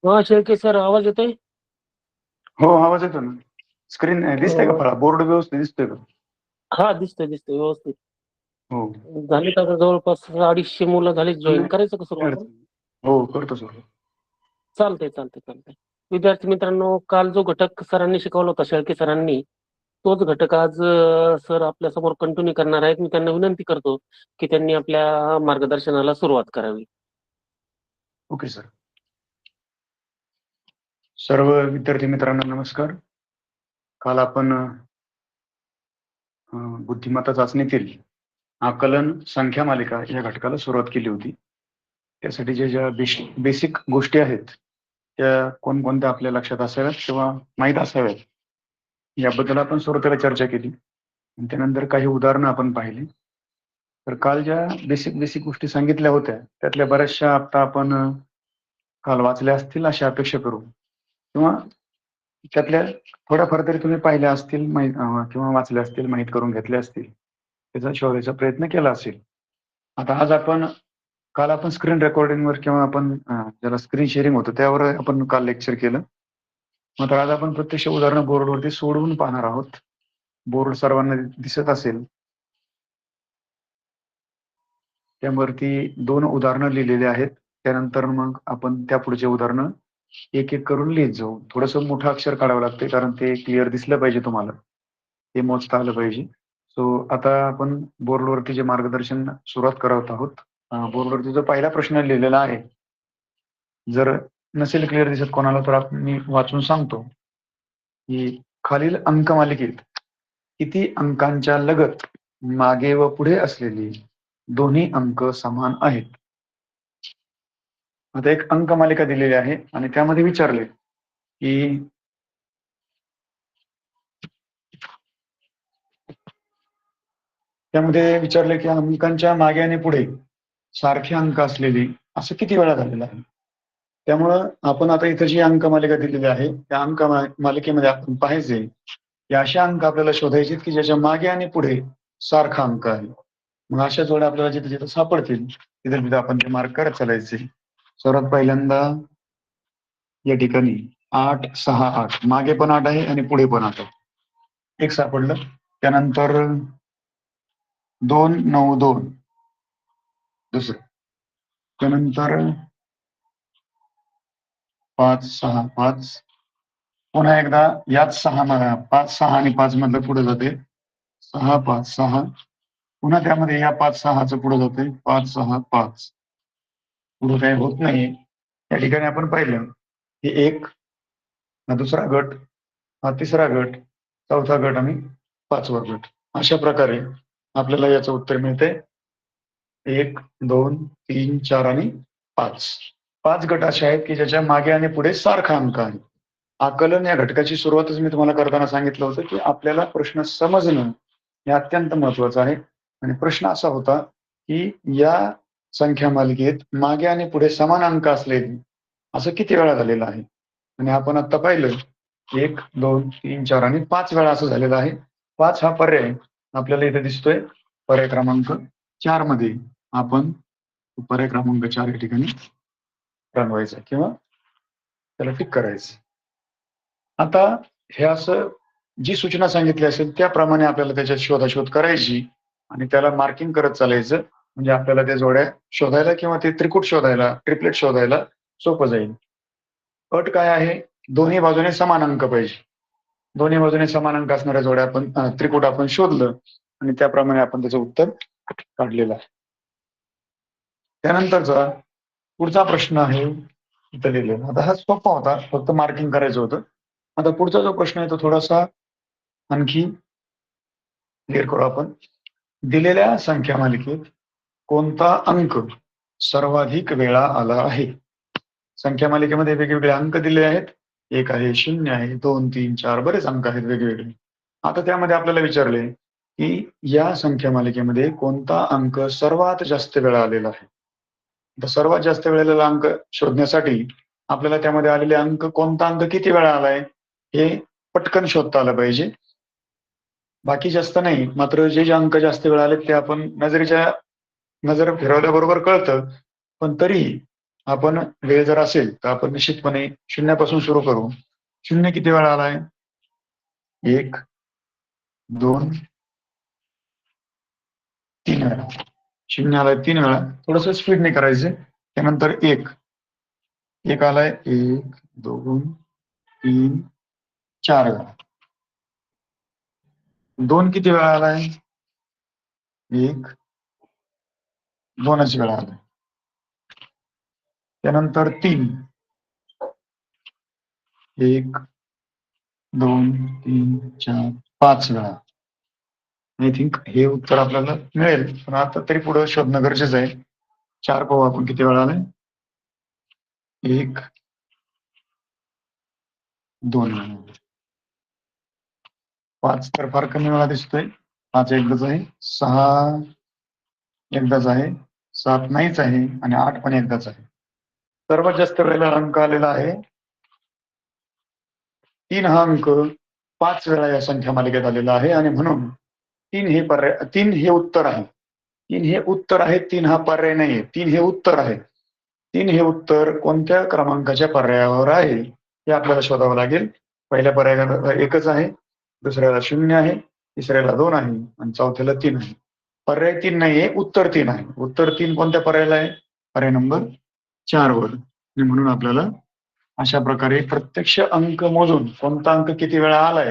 हा शेळके सर, आवाज येतोय? हो, आवाज येतो ना. स्क्रीन दिसतंय का? बोर्ड व्यवस्थित दिसतोय का? हा, दिसतोय दिसतोय व्यवस्थित. हो. झालीत आता जवळपास 250 मुलं झालीत जॉईन. नाही, करायचं का काही सुरुवात? अडचण नाही. हो, करतो सर. चालतंय चालतंय चालतंय. विद्यार्थी मित्रांनो, काल जो घटक सरांनी शिकवला होता, शेळके सरांनी, तोच घटक आज सर आपल्या समोर कंटिन्यू करणार आहेत. मी त्यांना विनंती करतो की त्यांनी आपल्या मार्गदर्शनाला सुरुवात करावी. Okay sir. सर्व विद्यार्थी मित्रांना नमस्कार. काल आपण बुद्धिमत्ता चाचणीतील आकलन संख्या मालिका या घटकाला सुरुवात केली होती. त्यासाठी ज्या बेसिक गोष्टी आहेत त्या कोणकोणत्या आपल्या लक्षात असाव्यात किंवा माहीत असाव्यात याबद्दल आपण सुरुवातीला चर्चा केली. आणि त्यानंतर काही उदाहरणं आपण पाहिली. तर काल ज्या बेसिक गोष्टी सांगितल्या होत्या त्यातल्या बऱ्याचशा आता आपण काल वाचल्या असतील अशी अपेक्षा करू, किंवा त्यातल्या थोड्याफार तरी तुम्ही पाहिल्या असतील, किंवा वाचल्या असतील, माहीत करून घेतल्या असतील, त्याचा शोधायचा प्रयत्न केला असेल. आता आज काल आपण स्क्रीन रेकॉर्डिंगवर किंवा आपण ज्याला स्क्रीन शेअरिंग होतं त्यावर आपण काल लेक्चर केलं. मग आज आपण प्रत्यक्ष उदाहरणं बोर्डवरती सोडवून पाहणार आहोत. बोर्ड सर्वांना दिसत असेल. त्यावरती 2 उदाहरणं लिहिलेली आहेत. त्यानंतर मग आपण त्या पुढचे उदाहरणं एक एक करून लिहित जाऊ. थोडंसं मोठं अक्षर काढावं लागतंय कारण ते क्लिअर दिसलं पाहिजे तुम्हाला, ते मोजता आलं पाहिजे. सो आता आपण बोर्डवरती जे मार्गदर्शन सुरुवात करत आहोत. बोर्डवरती जो पहिला प्रश्न लिहिलेला आहे, जर नसेल क्लिअर दिसत कोणाला तर मी वाचून सांगतो की खालील अंकमालिकेत किती अंकांच्या लगत मागे व पुढे असलेली दोन्ही अंक समान आहेत. आता एक अंकमालिका दिलेली आहे आणि त्यामध्ये विचारले की अंकांच्या मागे आणि पुढे सारखे अंक असलेली असं किती वेळा झालेलं आहे. त्यामुळं आपण आता इथं जी अंकमालिका दिलेली आहे त्या अंकमालिकेमध्ये आपण पाहायचे की अशा अंक आपल्याला शोधायचे की ज्याच्या मागे आणि पुढे सारखा अंक आहे. मग अशा जोड्या आपल्याला जिथे जिथे सापडतील तिथे तिथे आपण ते मार्क करत चालायचे. सर्वात पहिल्यांदा या ठिकाणी 8, 6, 8 मागे पण 8 आहे आणि पुढे पण 8 आहे, एक सापडलं. त्यानंतर 2, 9, 2 दुसरं. त्यानंतर 5, 6, 5 पुन्हा एकदा याच 5, 6 आणि 5 मधलं पुढे जाते 6, 5, 6. पुन्हा त्यामध्ये या 5, 6चं पुढे जाते 5, 6, 5. पुढे काही होत नाही. या ठिकाणी आपण पाहिलं की एक, हा दुसरा गट, हा तिसरा गट, चौथा गट आणि 5वा गट. अशा प्रकारे आपल्याला याचं उत्तर मिळते 1, 2, 3, 4 आणि 5. 5 गट असे आहेत की ज्याच्या मागे आणि पुढे सारखा अंक आहे. आकलन या घटकाची सुरुवातच मी तुम्हाला करताना सांगितलं होतं की आपल्याला प्रश्न समजणं हे अत्यंत महत्वाचं आहे. आणि प्रश्न असा होता की या संख्या मालिकेत मागे आणि पुढे समान अंक असलेले असं किती वेळा झालेलं आहे. आणि आपण आता पाहिलं 1, 2, 3, 4 आणि 5 वेळा असं झालेलं आहे. 5 हा पर्याय आपल्याला इथे दिसतोय. पर्याय क्रमांक 4 मध्ये आपण पर्याय क्रमांक 4 या ठिकाणी रंगवायचा किंवा त्याला टिक करायचं. आता हे असं जी सूचना सांगितली असेल त्याप्रमाणे आपल्याला त्याच्यात शोधाशोध करायची आणि त्याला मार्किंग करत चालायचं. म्हणजे आपल्याला त्या जोड्या शोधायला किंवा ते त्रिकूट शोधायला, ट्रिपलेट शोधायला सोपं जाईल. अट काय आहे? दोन्ही बाजूने समान अंक पाहिजे. दोन्ही बाजूने समान अंक असणाऱ्या जोड्या आपण त्रिकूट आपण शोधलं आणि त्याप्रमाणे आपण त्याचं उत्तर काढलेलं आहे. त्यानंतरचा पुढचा प्रश्न आहे इथं लिहिलेला. आता हा सोपा होता, फक्त मार्किंग करायचं होतं. आता पुढचा जो प्रश्न आहे तो थोडासा आणखी क्लिअर करू आपण. दिलेल्या संख्या मालिकेत कोणता अंक सर्वाधिक वेळा आला आहे. संख्या मालिकेमध्ये वेगवेगळे अंक दिले आहेत. 1 आहे, 0 आहे, 2, 3, 4 बरेच अंक आहेत वेगवेगळे. आता त्यामध्ये आपल्याला विचारले की या संख्या मालिकेमध्ये कोणता अंक सर्वात जास्त वेळा आलेला आहे. तर सर्वात जास्त वेळेला अंक शोधण्यासाठी आपल्याला त्यामध्ये आलेले अंक, कोणता अंक किती वेळा आलाय हे पटकन शोधता आलं पाहिजे. बाकी जास्त नाही, मात्र जे अंक जास्त वेळा आले ते आपण नजर फिरवल्याबरोबर कळतं. पण तरीही आपण वेळ जर असेल तर आपण निश्चितपणे शून्यापासून सुरू करू. शून्य किती वेळा आलाय? 1, 2, 3 वेळा. शून्य आलाय 3 वेळा. थोडस स्पीडने करायचं. त्यानंतर 1 आलाय 1, 2, 3, 4 वेळा. 2 किती वेळा आलाय? 1, 2च वेळा आलाय. त्यानंतर 3 1, 2, 3, 4, 5 वेळा. आय थिंक हे उत्तर आपल्याला मिळेल, पण आता तरी पुढे शोधणं गरजेचं आहे. 4 पाहू आपण किती वेळा आलाय. 1, 2 वेळा. 5 तर फार कमी वेळा दिसतोय. 5 एकदाच आहे. 6 एकदाच आहे. 7 नाहीच आहे आणि 8 पण एकदाच आहे. सर्वात जास्त वेळेला अंक आलेला आहे 3 हा अंक 5 वेळा या संख्या मालिकेत आलेला आहे आणि म्हणून 3 हे पर्याय, 3 हे उत्तर आहे. 3 हे उत्तर आहे. 3 हा पर्याय नाहीये. 3 हे उत्तर आहे. 3 हे उत्तर कोणत्या क्रमांकाच्या पर्यायावर आहे हे आपल्याला शोधावं लागेल. पहिल्या पर्यायाला 1च आहे, दुसऱ्याला 0 आहे, तिसऱ्याला 2 आहे आणि चौथ्याला 3 आहे. पर्याय 3 नाहीये, उत्तर 3 आहे. उत्तर 3 कोणत्या पर्यायाला आहे? पर्याय नंबर 4 वर. म्हणून आपल्याला अशा प्रकारे प्रत्यक्ष अंक मोजून कोणता अंक किती वेळा आलाय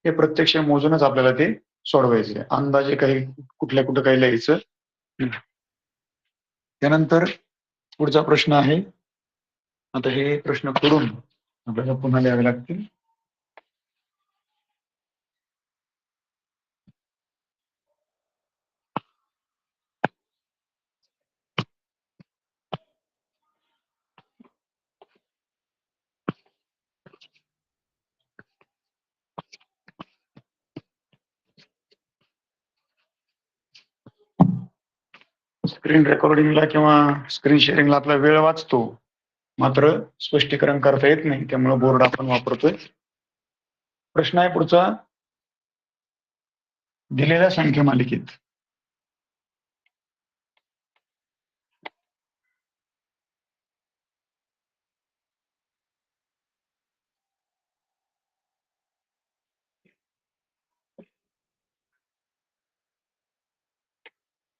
हे प्रत्यक्ष मोजूनच आपल्याला ते सोडवायचे. अंदाजे काही कुठं काही लिहायचं. त्यानंतर पुढचा प्रश्न आहे. आता हे प्रश्न करून आपल्याला पुन्हा लिहावे लागतील. स्क्रीन रेकॉर्डिंगला किंवा स्क्रीन शेअरिंगला आपला वेळ वाचतो, मात्र स्पष्टीकरण करता येत नाही, त्यामुळे बोर्ड आपण वापरतोय. प्रश्न आहे पुढचा. दिलेल्या संख्या मालिकेत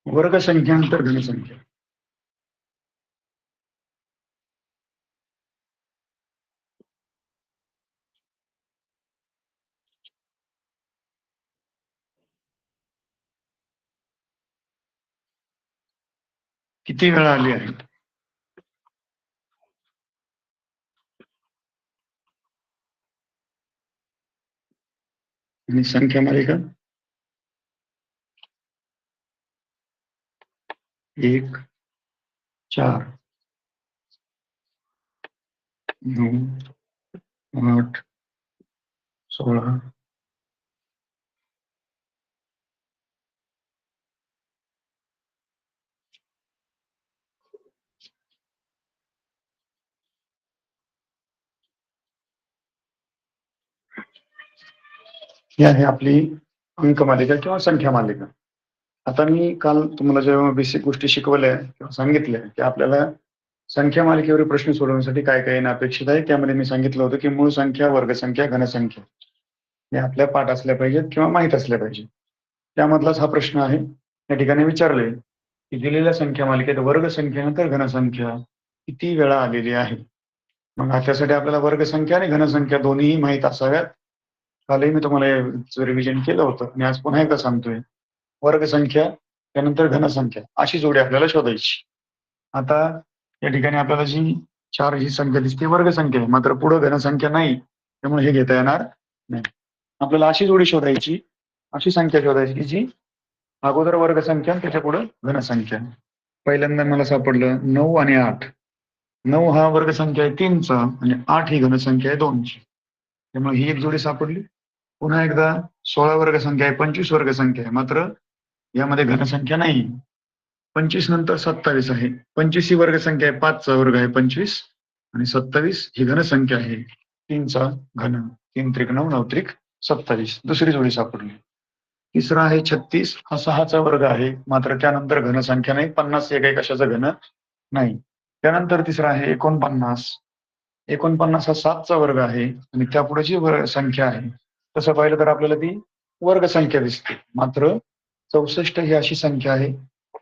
वर्गसंख्यांतर घनसंख्या किती वेळा आली आहे? आणि संख्या मालिका 1, 4, 9, 8, 16, ही आहे आपली अंक मालिका किंवा संख्या मालिका. आता मी काल तुम्हाला जेव्हा बेसिक गोष्टी शिकवल्या किंवा सांगितल्या की आपल्याला संख्या मालिकेवरील प्रश्न सोडवण्यासाठी काय काय येणं अपेक्षित आहे, त्यामध्ये मी सांगितलं होतं की मूळ संख्या, वर्गसंख्या, घनसंख्या हे आपल्या पाठ असल्या पाहिजेत किंवा माहीत असल्या पाहिजेत. त्यामधलाच हा प्रश्न आहे. या ठिकाणी विचारले की दिलेल्या संख्या मालिकेत वर्गसंख्येनंतर घनसंख्या किती वेळा आलेली आहे. मग त्यासाठी आपल्याला वर्गसंख्या आणि घनसंख्या दोन्ही माहीत असाव्यात. कालही मी तुम्हाला रिव्हिजन केलं होतं आणि आज पुन्हा एकदा सांगतोय. वर्गसंख्या त्यानंतर घनसंख्या अशी जोडी आपल्याला शोधायची. आता या ठिकाणी आपल्याला जी 4 ही संख्या दिसते वर्गसंख्या आहे, मात्र पुढे घनसंख्या नाही, त्यामुळे हे घेता येणार नाही. आपल्याला अशी जोडी शोधायची, अशी संख्या शोधायची की जी अगोदर वर्गसंख्या त्याच्या पुढे घनसंख्या. पहिल्यांदा मला सापडलं 9 आणि 8. 9 हा वर्गसंख्या आहे 3चा आणि 8 ही घनसंख्या आहे 2ची. त्यामुळे ही एक जोडी सापडली. पुन्हा एकदा 16 वर्गसंख्या आहे, 25 वर्गसंख्या आहे, मात्र यामध्ये घनसंख्या नाही. 25 नंतर 27 आहे. 25 ही वर्गसंख्या आहे, 5चा वर्ग आहे 25 आणि 27 ही घनसंख्या आहे 3चा घन. 3 त्रिक 9, 9 त्रिक 27. दुसरी जोडी सापडली. तिसरा आहे 36, हा 6चा वर्ग आहे, मात्र त्यानंतर घनसंख्या नाही. 50 एक कशाचं घन नाही. त्यानंतर तिसरा आहे 49. 49 हा 7चा वर्ग आहे आणि त्यापुढे जी संख्या आहे तसं पाहिलं तर आपल्याला ती वर्ग संख्या दिसते. मात्र 64 ही अशी संख्या आहे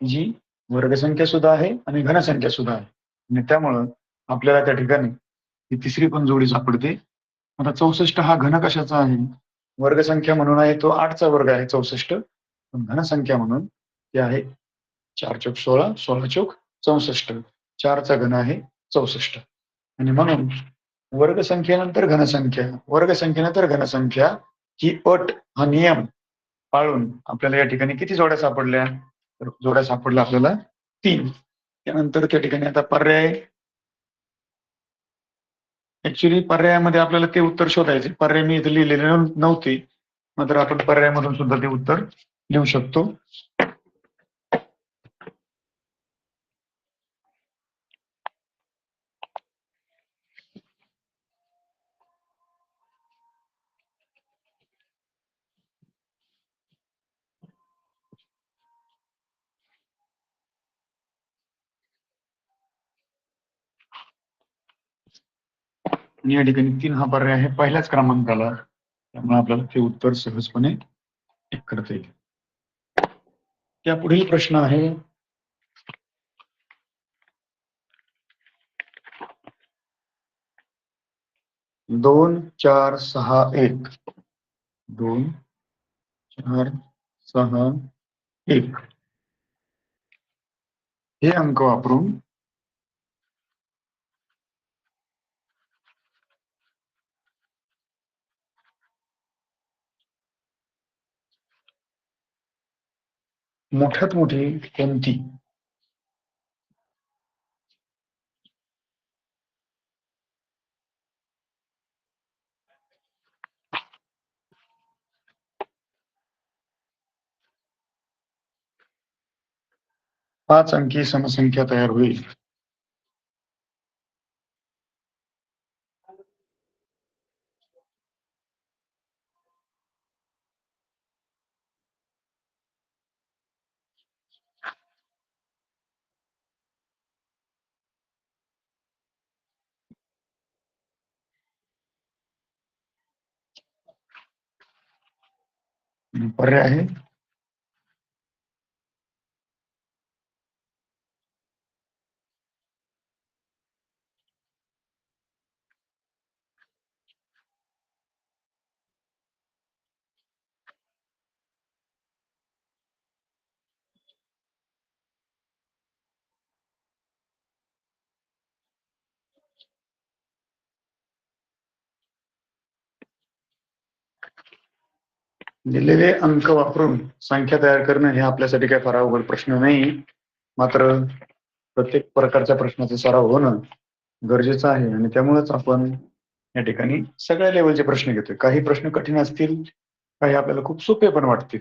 जी वर्गसंख्या सुद्धा आहे आणि घनसंख्या सुद्धा आहे आणि त्यामुळं आपल्याला त्या ठिकाणी ही तिसरी पण जोडी सापडते. आता 64 हा घन कशाचा आहे? वर्गसंख्या म्हणून आहे तो 8चा वर्ग आहे 64. पण घनसंख्या म्हणून ते आहे 4 चोक 16, 16 चोक 64. 4चा घन आहे 64 आणि म्हणून वर्गसंख्येनंतर घनसंख्या, वर्गसंख्येनंतर घनसंख्या ही अट, हा नियम पाळून आपल्याला या ठिकाणी किती जोड्या सापडल्या? तर जोड्या सापडल्या आपल्याला 3. त्यानंतर त्या ठिकाणी आता पर्याय, ऍक्च्युली पर्यायामध्ये आपल्याला ते उत्तर शोधायचे. पर्याय मी इथे लिहिलेले नव्हते, मात्र आपण पर्यायामधून सुद्धा ते उत्तर लिहू शकतो. आणि या ठिकाणी 3 हा पर्याय आहे पहिल्याच क्रमांकाला, त्यामुळे आपल्याला ते उत्तर सहजपणे करता येईल. त्या पुढील प्रश्न आहे 2 4 6 1. 2 4 6 1 हे अंक वापरून मोठ्यात मोठी कोणती? पाच अंकी समसंख्या तयार होईल. पर्याय आहे दिलेले अंक वापरून संख्या तयार करणं हे आपल्यासाठी काही फार अवघड प्रश्न नाही. मात्र प्रत्येक प्रकारच्या प्रश्नाचा सराव होणं गरजेचं आहे आणि त्यामुळेच आपण या ठिकाणी सगळ्या लेवलचे प्रश्न घेतोय. काही प्रश्न कठीण असतील, काही आपल्याला खूप सोपे पण वाटतील.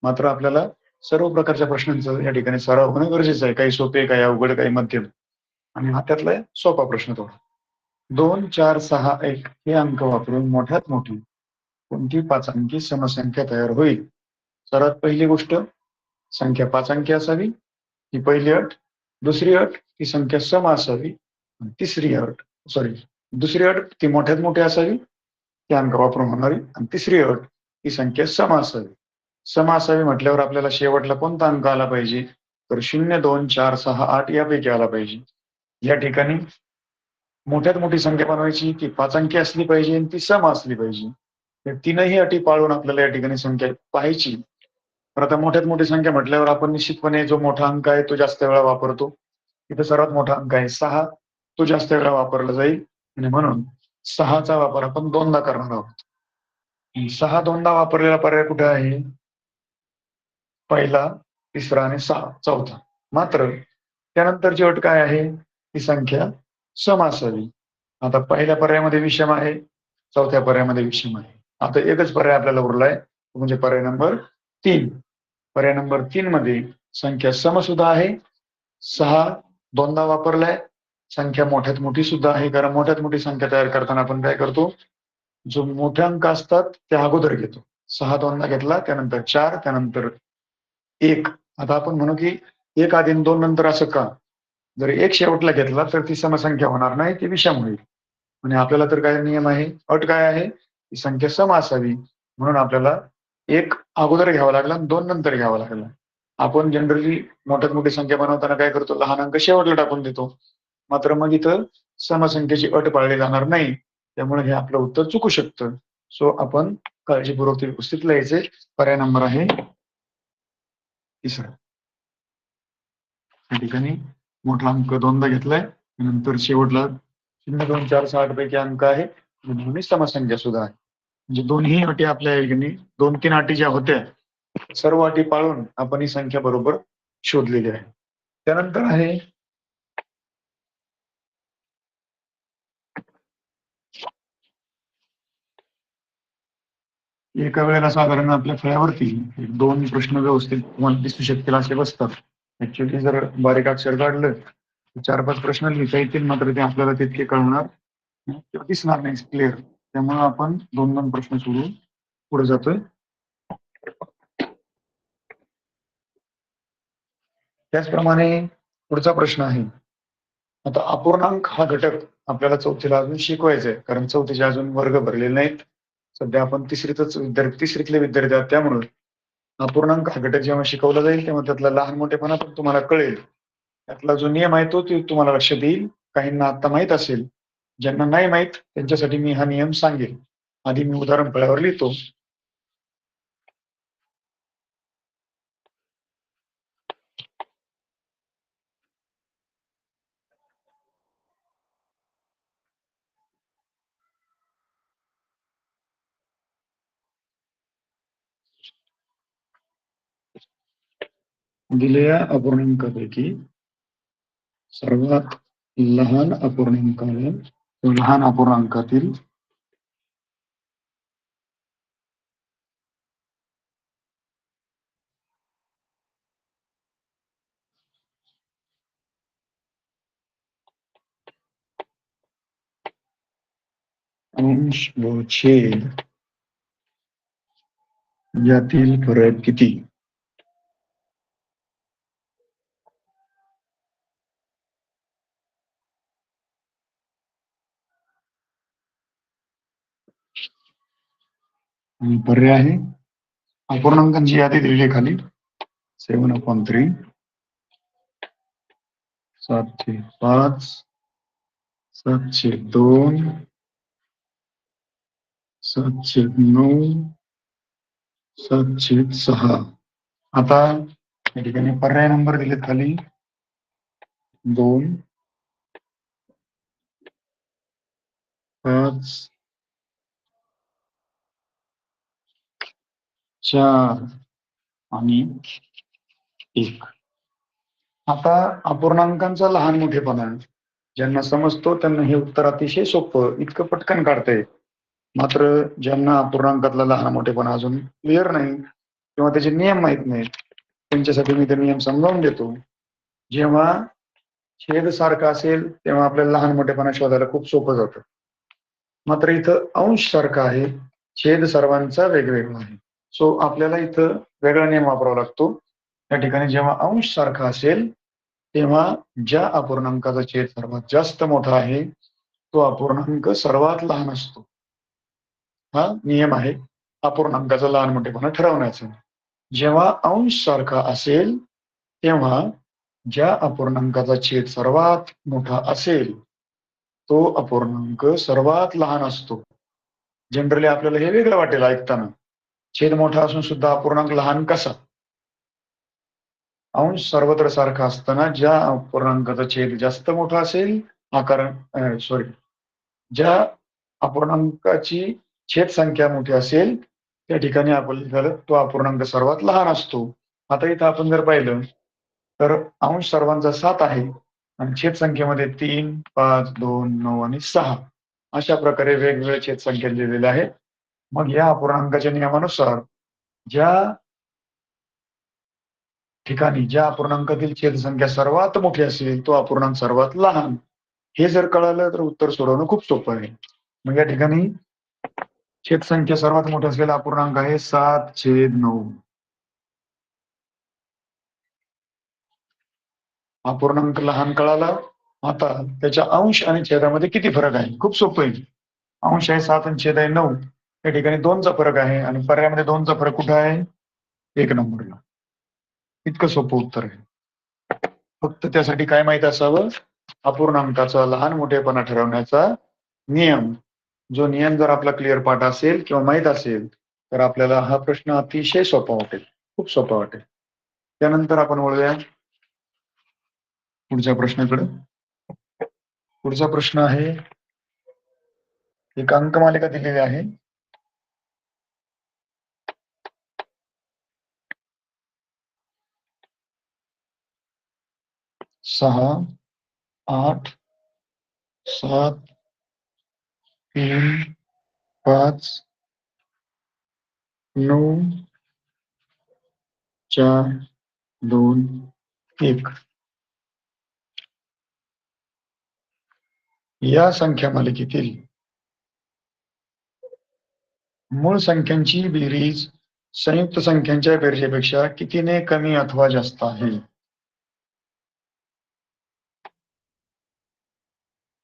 मात्र आपल्याला सर्व प्रकारच्या प्रश्नांचं या ठिकाणी सराव होणं गरजेचं आहे. काही सोपे, काही अवघड, काही मध्यम आणि हा त्यातला सोपा प्रश्न थोडा. 2 4 6 1 हे अंक वापरून मोठ्यात मोठी कोणती 5 अंकी समसंख्या तयार होईल? सर्वात पहिली गोष्ट, संख्या 5 अंकी असावी, ही पहिली अट. दुसरी अट, ती संख्या सम असावी. दुसरी अट, ती मोठ्यात मोठी असावी, ती अंक वापरून होणारी. आणि तिसरी अट, ही संख्या सम असावी. सम असावी म्हटल्यावर आपल्याला शेवटला कोणता अंक आला पाहिजे? तर 0 2 4 6 8 यापैकी आला पाहिजे. या ठिकाणी मोठ्यात मोठी संख्या बनवायची, ती 5 अंकी असली पाहिजे आणि ती सम असली पाहिजे. या तीनही अटी पाळून आपल्याला या ठिकाणी संख्या पाहायची. तर आता मोठ्यात मोठी संख्या म्हटल्यावर आपण निश्चितपणे जो मोठा अंक आहे तो जास्त वेळा वापरतो. इथे सर्वात मोठा अंक आहे 6, तो जास्त वेळा वापरला जाईल आणि म्हणून 6चा वापर आपण दोनदा करणार आहोत. 6 दोनदा वापरलेला पर्याय कुठे आहे? पहिला, तिसरा आणि 6 चौथा. मात्र त्यानंतरची अट काय आहे? ही संख्या सम असावी. आता पहिल्या पर्यायामध्ये विषम आहे, चौथ्या पर्यायामध्ये विषम आहे. आता एकच पर्याय आपल्याला उरलाय, म्हणजे पर्याय नंबर 3. पर्याय नंबर 3 मध्ये संख्या सम सुद्धा आहे, 6 दोनदा वापरलाय, संख्या मोठ्यात मोठी सुद्धा आहे. कारण मोठ्यात मोठी संख्या तयार करताना आपण काय करतो? जो मोठे अंक असतात ते अगोदर घेतो. 6 दोनदा घेतला, त्यानंतर 4, त्यानंतर 1. आता आपण म्हणू की 1 आधी 2 नंतर असं का? जर एक शेवटला घेतला तर ती समसंख्या होणार नाही, ती विषम होईल. आणि आपल्याला तर काय नियम आहे, अट काय आहे, ती संख्या सम असावी. म्हणून आपल्याला एक अगोदर घ्यावा लागला आणि दोन नंतर घ्यावा लागला. आपण जनरली मोठ्यात मोठी संख्या बनवताना काय करतो, लहान अंक शेवटला टाकून देतो. मात्र मग इथं समसंख्येची अट पाळली जाणार नाही, त्यामुळे हे आपलं उत्तर चुकू शकतं. सो आपण काळजीपूर्वक ते व्यवस्थित लिहायचे. पर्याय नंबर आहे तिसरा. या ठिकाणी मोठा अंक दोनदा घेतलाय, नंतर शेवटला 0, 2, 4, 6 पैकी अंक आहे, दोन्ही समसंख्या सुद्धा आहे. म्हणजे दोन्ही अटी आपल्या ठिकाणी 2-3 अटी ज्या होत्या सर्व अटी पाळून आपण ही संख्या बरोबर शोधलेली आहे. त्यानंतर आहे एका वेळेला साधारण आपल्या फळ्यावरती 2 प्रश्न व्यवस्थित तुम्हाला दिसू शकतील असे बसतात. ऍक्च्युली जर बारीक अक्षर काढलं 4-5 प्रश्न लिहिता येतील, मात्र ते आपल्याला तितके कळणार किंवा दिसणार नाही क्लिअर. त्यामुळे आपण 2-2 प्रश्न सोडून पुढे जातोय. त्याचप्रमाणे पुढचा प्रश्न आहे, आता अपूर्णांक हा घटक आपल्याला चौथीला अजून शिकवायचा आहे, कारण चौथीचे अजून वर्ग भरलेले नाहीत. सध्या आपण तिसरीतले विद्यार्थी आहात, त्यामुळे अपूर्णांक हा घटक जेव्हा शिकवला जाईल तेव्हा त्यातला लहान मोठेपणा पण तुम्हाला कळेल. त्यातला जो नियम आहे तो तुम्हाला लक्षात येईल. काहींना आता माहित असेल, ज्यांना नाही माहित त्यांच्यासाठी मी हा नियम सांगेल. आधी मी उदाहरण फळ्यावर लिहितो. दिलेल्या अपूर्णांकापैकी सर्वात लहान अपूर्णांकातील अंश व छेद यातील फरक किती? आणि पर्याय आहे अपूर्णांकांची यादी दिलेली आहे खाली. 7/3, 7/5, 7/2, 7/9, 7/6. आता या ठिकाणी पर्याय नंबर दिलेत खाली 2, 5, 4 आणि 1. आता अपूर्णांकांचा लहान मोठेपणा ज्यांना समजतो त्यांना हे उत्तर अतिशय सोपं, इतकं पटकन काढता येईल. मात्र ज्यांना अपूर्णांकातला लहान मोठेपणा अजून क्लिअर नाही किंवा त्याचे नियम माहित नाहीत, त्यांच्यासाठी मी ते नियम समजावून देतो. जेव्हा छेद सारखा असेल तेव्हा आपल्याला लहान मोठेपणा शोधायला खूप सोपं जातं. मात्र इथं अंश सारखा आहे, छेद सर्वांचा वेगवेगळा आहे. सो आपल्याला इथं वेगळा नियम वापरावा लागतो. त्या ठिकाणी जेव्हा अंश सारखा असेल तेव्हा ज्या अपूर्णांकाचा छेद सर्वात जास्त मोठा आहे तो अपूर्णांक सर्वात लहान असतो. हा नियम आहे अपूर्णांकाचा लहान मोठेपणा ठरवण्याचा. जेव्हा अंश सारखा असेल तेव्हा ज्या अपूर्णांकाचा छेद सर्वात मोठा असेल तो अपूर्णांक सर्वात लहान असतो. जनरली आपल्याला हे वेगळं वाटेल ऐकताना, छेद मोठा असून सुद्धा अपूर्णांक लहान कसा? अंश सर्वत्र सारखा असताना ज्या अपूर्णांकाचा छेद जास्त मोठा असेल, ज्या अपूर्णांकाची छेद संख्या मोठी असेल त्या ठिकाणी आपल्याला तो अपूर्णांक सर्वात लहान असतो. आता इथं आपण जर पाहिलं तर अंश सर्वांचा 7 आहे आणि छेद संख्येमध्ये 3, 5, 2, 9 आणि 6 अशा प्रकारे वेगवेगळ्या छेद संख्या लिहिलेल्या आहेत. मग या अपूर्णांकाच्या नियमानुसार ज्या ठिकाणी ज्या अपूर्णांकातील छेद संख्या सर्वात मोठी असेल तो अपूर्णांक सर्वात लहान. हे जर कळालं तर उत्तर सोडवणं खूप सोपं आहे. मग या ठिकाणी छेद संख्या सर्वात मोठी असलेला अपूर्णांक आहे 7/9. अपूर्णांक लहान कळाला. आता त्याच्या अंश आणि छेदामध्ये किती फरक आहे? खूप सोपं आहे. अंश आहे 7 आणि छेद आहे 9. या ठिकाणी 2चा फरक आहे आणि पर्यायामध्ये 2चा फरक कुठे आहे? 1 नंबरला. इतकं सोपं उत्तर आहे. फक्त त्यासाठी काय माहित असावं? अपूर्णांकाचा लहान मोठेपणा ठरवण्याचा नियम. जो नियम जर आपला क्लिअर पाठ असेल किंवा माहित असेल तर आपल्याला हा प्रश्न अतिशय सोपा वाटेल, खूप सोपा वाटेल. त्यानंतर आपण वळूया पुढच्या प्रश्नाकडे. पुढचा प्रश्न आहे, एक अंकमालिका दिलेली आहे. 6, 8, 7, 3, 5, 9, 4, 2, 1. या संख्या मालिकेतील मूळ संख्यांची बेरीज संयुक्त संख्यांच्या बेरजेपेक्षा कितीने कमी अथवा जास्त आहे?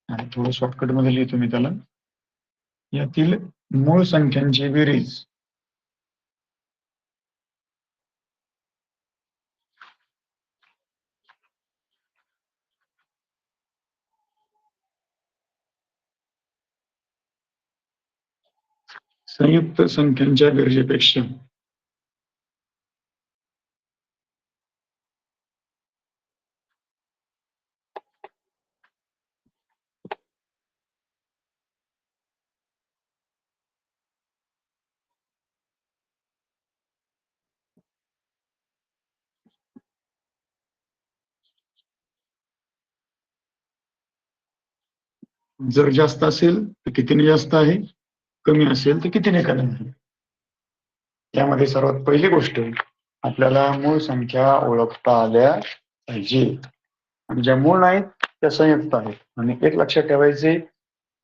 आणि थोडं शॉर्टकट मध्ये लिहितो मी त्याला. यातील मूळ संख्यांची बेरीज संयुक्त संख्यांच्या बेरजेपेक्षा जर जास्त असेल तर कितीने जास्त आहे, कमी असेल तर कितीने कमी आहे. यामध्ये सर्वात पहिली गोष्ट आपल्याला मूळ संख्या ओळखता आल्या पाहिजे. आणि ज्या मूळ नाहीत त्या संयुक्त आहेत. आणि एक लक्षात ठेवायचे,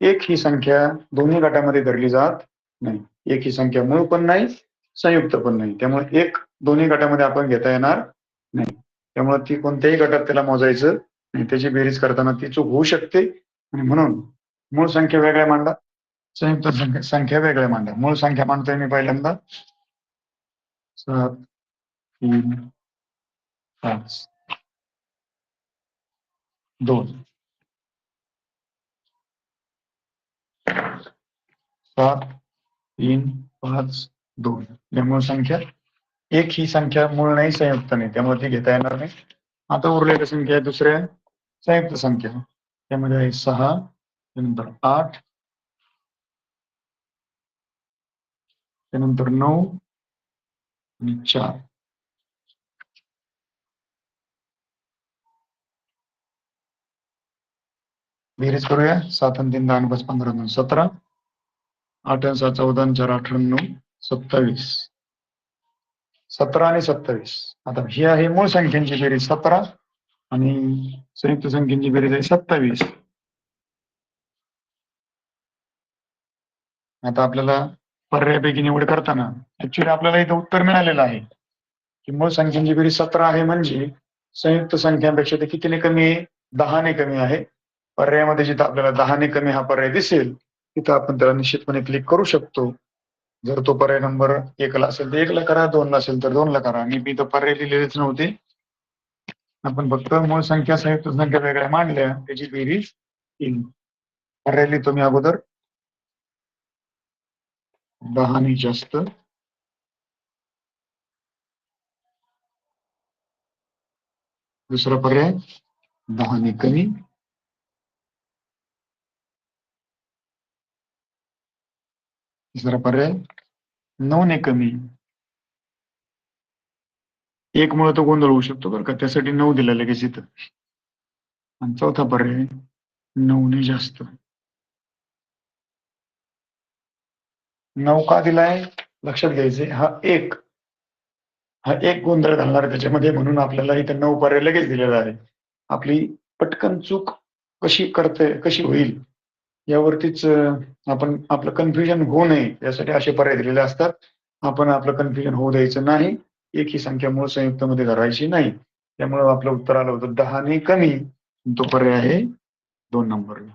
एक ही संख्या दोन्ही गटामध्ये धरली जात नाही. एक ही संख्या मूळ पण नाही, संयुक्त पण नाही. त्यामुळे एक दोन्ही गटामध्ये आपण घेता येणार नाही. त्यामुळे ती कोणत्याही गटात त्याला मोजायचं नाही. त्याची बेरीज करताना ती चूक होऊ शकते. आणि म्हणून मूळ संख्या वेगळ्या मांडा, संयुक्त संख्या वेगळ्या मांडा. मूळ संख्या मांडतोय मी पहिल्यांदा 7, 3, 5, 2. 7, 3, 5, 2. या मूळ संख्या. एक ही संख्या मूळ नाही, संयुक्त नाही, त्यामुळे ती घेता येणार नाही. आता उरलेल्या संख्या दुसऱ्या संयुक्त संख्या. त्यामध्ये आहे 6, त्यानंतर 8, त्यानंतर 9 आणि 4. बेरीज करूया. 7 आणि 3 10 आणि 5 15 9 17. 8 आणि 7 14 आणि 4 18 9 27. 17 आणि 27. आता ही आहे मूळ संख्यांची बेरीज 17 आणि संयुक्त संख्यांची बेरीज आहे 27. आता आपल्याला पर्यायापैकी निवड करताना ऍक्च्युली आपल्याला इथं उत्तर मिळालेलं आहे की मूळ संख्यांची बेरीज 17 आहे, म्हणजे संयुक्त संख्यांपेक्षा ते कितीने कमी आहे? 10 ने कमी आहे. पर्यायामध्ये जिथं आपल्याला 10 ने कमी हा पर्याय दिसेल तिथं आपण त्याला निश्चितपणे क्लिक करू शकतो. जर तो पर्याय नंबर 1 ला असेल तर 1 ला करा, 2 ला असेल तर 2 ला करा. आणि मी इथं पर्याय लिहिलेलेच नव्हते. आपण फक्त मूळ संख्या संयुक्त संख्या वेगळ्या मांडल्या, त्याची बेरीज 3. पर्याय लिहितो मी अगोदर. 10 ने जास्त, दुसरा पर्याय 10 ने कमी, तिसरा पर्याय 9 ने कमी. एक मुळे तो गोंधळ होऊ शकतो बरं का, त्यासाठी 9 दिला लगेच इथं. आणि चौथा पर्याय 9 ने जास्त. 9 का दिलाय लक्षात घ्यायचे. हा एक गोंधळ घालणार त्याच्यामध्ये, म्हणून आपल्याला इथे 9 पर्याय लगेच दिलेला आहे. आपली पटकन चूक कशी होईल यावरतीच आपण आपलं कन्फ्युजन होऊ नये यासाठी असे पर्याय दिलेले असतात. आपण आपलं कन्फ्युजन होऊ द्यायचं नाही. एक ही संख्या मूळ संयुक्त मध्ये धरायची नाही. त्यामुळे आपलं उत्तर आलं होतं 10 ने कमी. तो पर्याय आहे 2 नंबरला.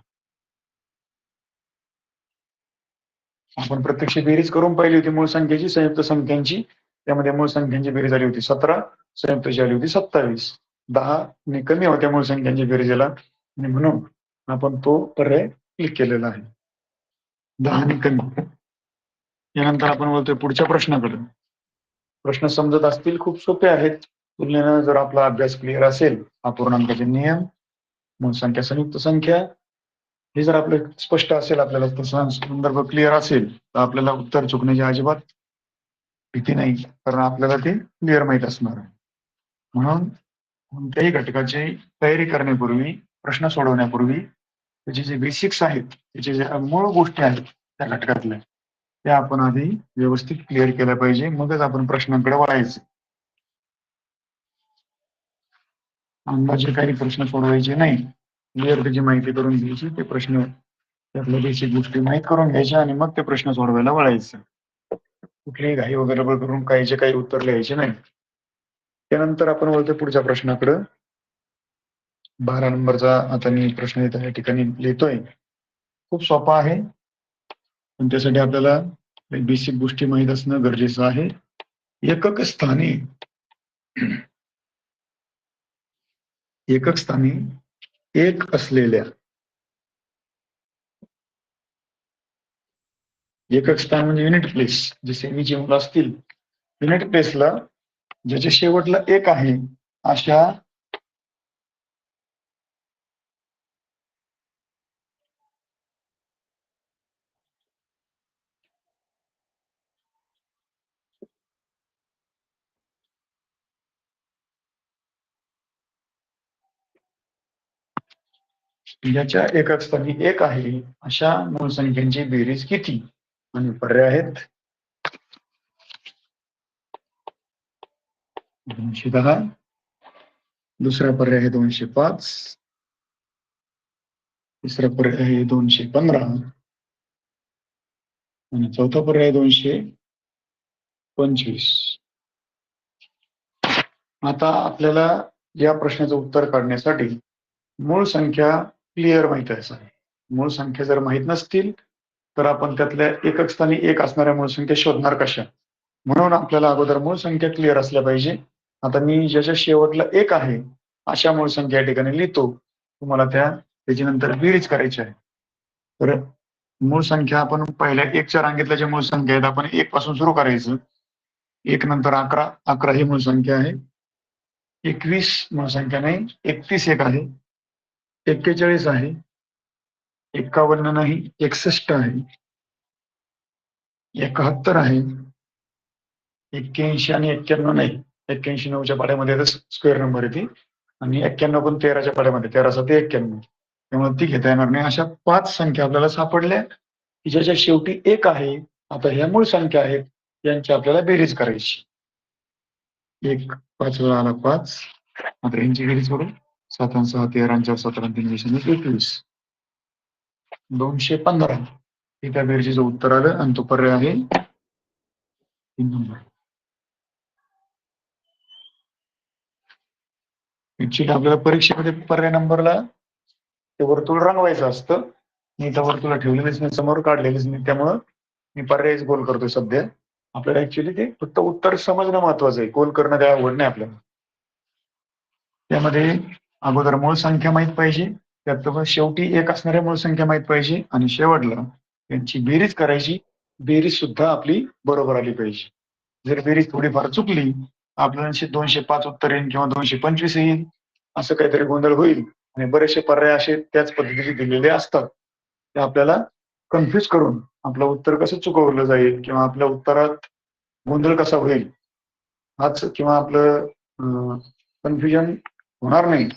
आपण प्रत्यक्ष बेरीज करून पाहिली होती मूळ संख्येची, संयुक्त संख्यांची. त्यामध्ये मूळ संख्यांची बेरीज आली होती 17, संयुक्तची आली होती 27. 10 ने कमी होत्या मूळ संख्यांची बेरीजला आणि म्हणून आपण तो पर्याय क्लिक केलेला आहे. 10 ने कमी. यानंतर आपण बोलतोय पुढच्या प्रश्नाकडे. प्रश्न समजत असतील, खूप सोपे आहेत. तुलनेनं जर आपला अभ्यास क्लिअर असेल, अपूर्णांकाचे नियम, मूळ संख्या, संयुक्त संख्या, हे जर आपलं स्पष्ट असेल, आपल्याला संदर्भ क्लिअर असेल, तर आपल्याला उत्तर चुकण्याची अजिबात भीती नाही, कारण आपल्याला ते क्लिअर माहित असणार आहे. म्हणून कोणत्याही घटकाची तयारी करण्यापूर्वी, प्रश्न सोडवण्यापूर्वी त्याचे जे बेसिक्स आहेत, त्याचे जे मूळ गोष्टी आहेत त्या घटकातल्या, त्या आपण आधी व्यवस्थित क्लिअर केल्या पाहिजे, मगच आपण प्रश्नांकडे वळायचं. अंदाजे काही प्रश्न सोडवायचे नाही, क्लिअर त्याची माहिती करून घ्यायची, ते प्रश्न त्यातल्या बेसिक गोष्टी माहीत करून घ्यायच्या आणि मग ते प्रश्न सोडवायला वळायचं. कुठलीही घाई वगैरे करून काहीचे काही उत्तर लिहायचे नाही. त्यानंतर आपण वळतो पुढच्या प्रश्नाकडे. 12 नंबरचा आता मी प्रश्न या ठिकाणी लिहितोय. खूप सोपा आहे, पण त्यासाठी आपल्याला बेसिक गोष्टी माहीत असणं गरजेचं आहे. एकक स्थानी एक असलेल्या, एकक स्थान म्हणजे युनिट प्लेस, जे सेमीचे मुलं असतील, युनिट प्लेसला ज्याच्या शेवटला एक आहे अशा ज्याच्या एकक स्थानी एक आहे अशा मूळ संख्यांची बेरीज किती? आणि पर्याय आहेत 210, दुसरा पर्याय आहे 205, तिसरा पर्याय आहे 215 आणि चौथा पर्याय 225. आता आपल्याला या प्रश्नाचं उत्तर काढण्यासाठी मूळ संख्या क्लिअर माहित आहे. मूळ संख्या जर माहित नसतील तर आपण त्यातल्या एकक स्थानी एक असणाऱ्या मूळ संख्या शोधणार कशा? म्हणून आपल्याला अगोदर मूळ संख्या क्लिअर असल्या पाहिजे. आता मी ज्याच्या शेवटला एक आहे अशा मूळ संख्या या ठिकाणी लिहितो. तुम्हाला त्याच्यानंतर बेरीज करायची आहे. तर मूळ संख्या आपण पहिल्या एकच्या रांगेतल्या ज्या मूळ संख्या आहेत, आपण एक पासून सुरू करायचं. एक नंतर 11 ही मूळ संख्या आहे. 21 मूळ संख्या नाही, 31 एक आहे, 41 आहे, 51 नाही, 61 आहे, 71 आहे, 81 आणि 91 नाही. 81 9च्या पाड्यामध्ये स्क्वेअर नंबर आहे ती, आणि 91 पण 13च्या पाड्यामध्ये, 13 7 91, त्यामुळे ती घेता येणार नाही. अशा 5 संख्या आपल्याला सापडल्या की ज्याच्या शेवटी एक आहे. आता ह्या मूळ संख्या आहेत, यांची आपल्याला बेरीज करायची. 1 5 वेळा आला 5. आता यांची बेरीज करू. 7 आणि 6 13 आणि 4 17 आणि 3 20 21, 215 हे त्या बेरजेचं उत्तर आलं आणि तो पर्याय आहे 3 नंबर. ऍक्च्युली आपल्याला परीक्षेमध्ये पर्याय नंबरला ते वर्तुळ रंगवायचं असतं. मी इथं वर्तुळ ठेवलेलीच नाही, समोर काढलेलीच नाही, त्यामुळं मी पर्यायच गोल करतोय सध्या. आपल्याला ऍक्च्युली ते फक्त उत्तर समजणं महत्वाचं आहे, गोल करणं काय आवड नाही आपल्याला. त्यामध्ये अगोदर मूळ संख्या माहित पाहिजे, त्यात शेवटी एक असणाऱ्या मूळ संख्या माहित पाहिजे आणि शेवटला त्यांची बेरीज करायची. बेरीज सुद्धा आपली बरोबर आली पाहिजे. जर बेरीज थोडीफार चुकली, आपल्याला 205 उत्तर येईल किंवा 225 येईल, असं काहीतरी गोंधळ होईल आणि बरेचसे पर्याय असे त्याच पद्धतीचे दिलेले असतात. ते आपल्याला कन्फ्युज करून आपलं उत्तर कसं चुकवलं जाईल किंवा आपल्या उत्तरात गोंधळ कसा होईल हाच, किंवा आपलं कन्फ्युजन होणार नाही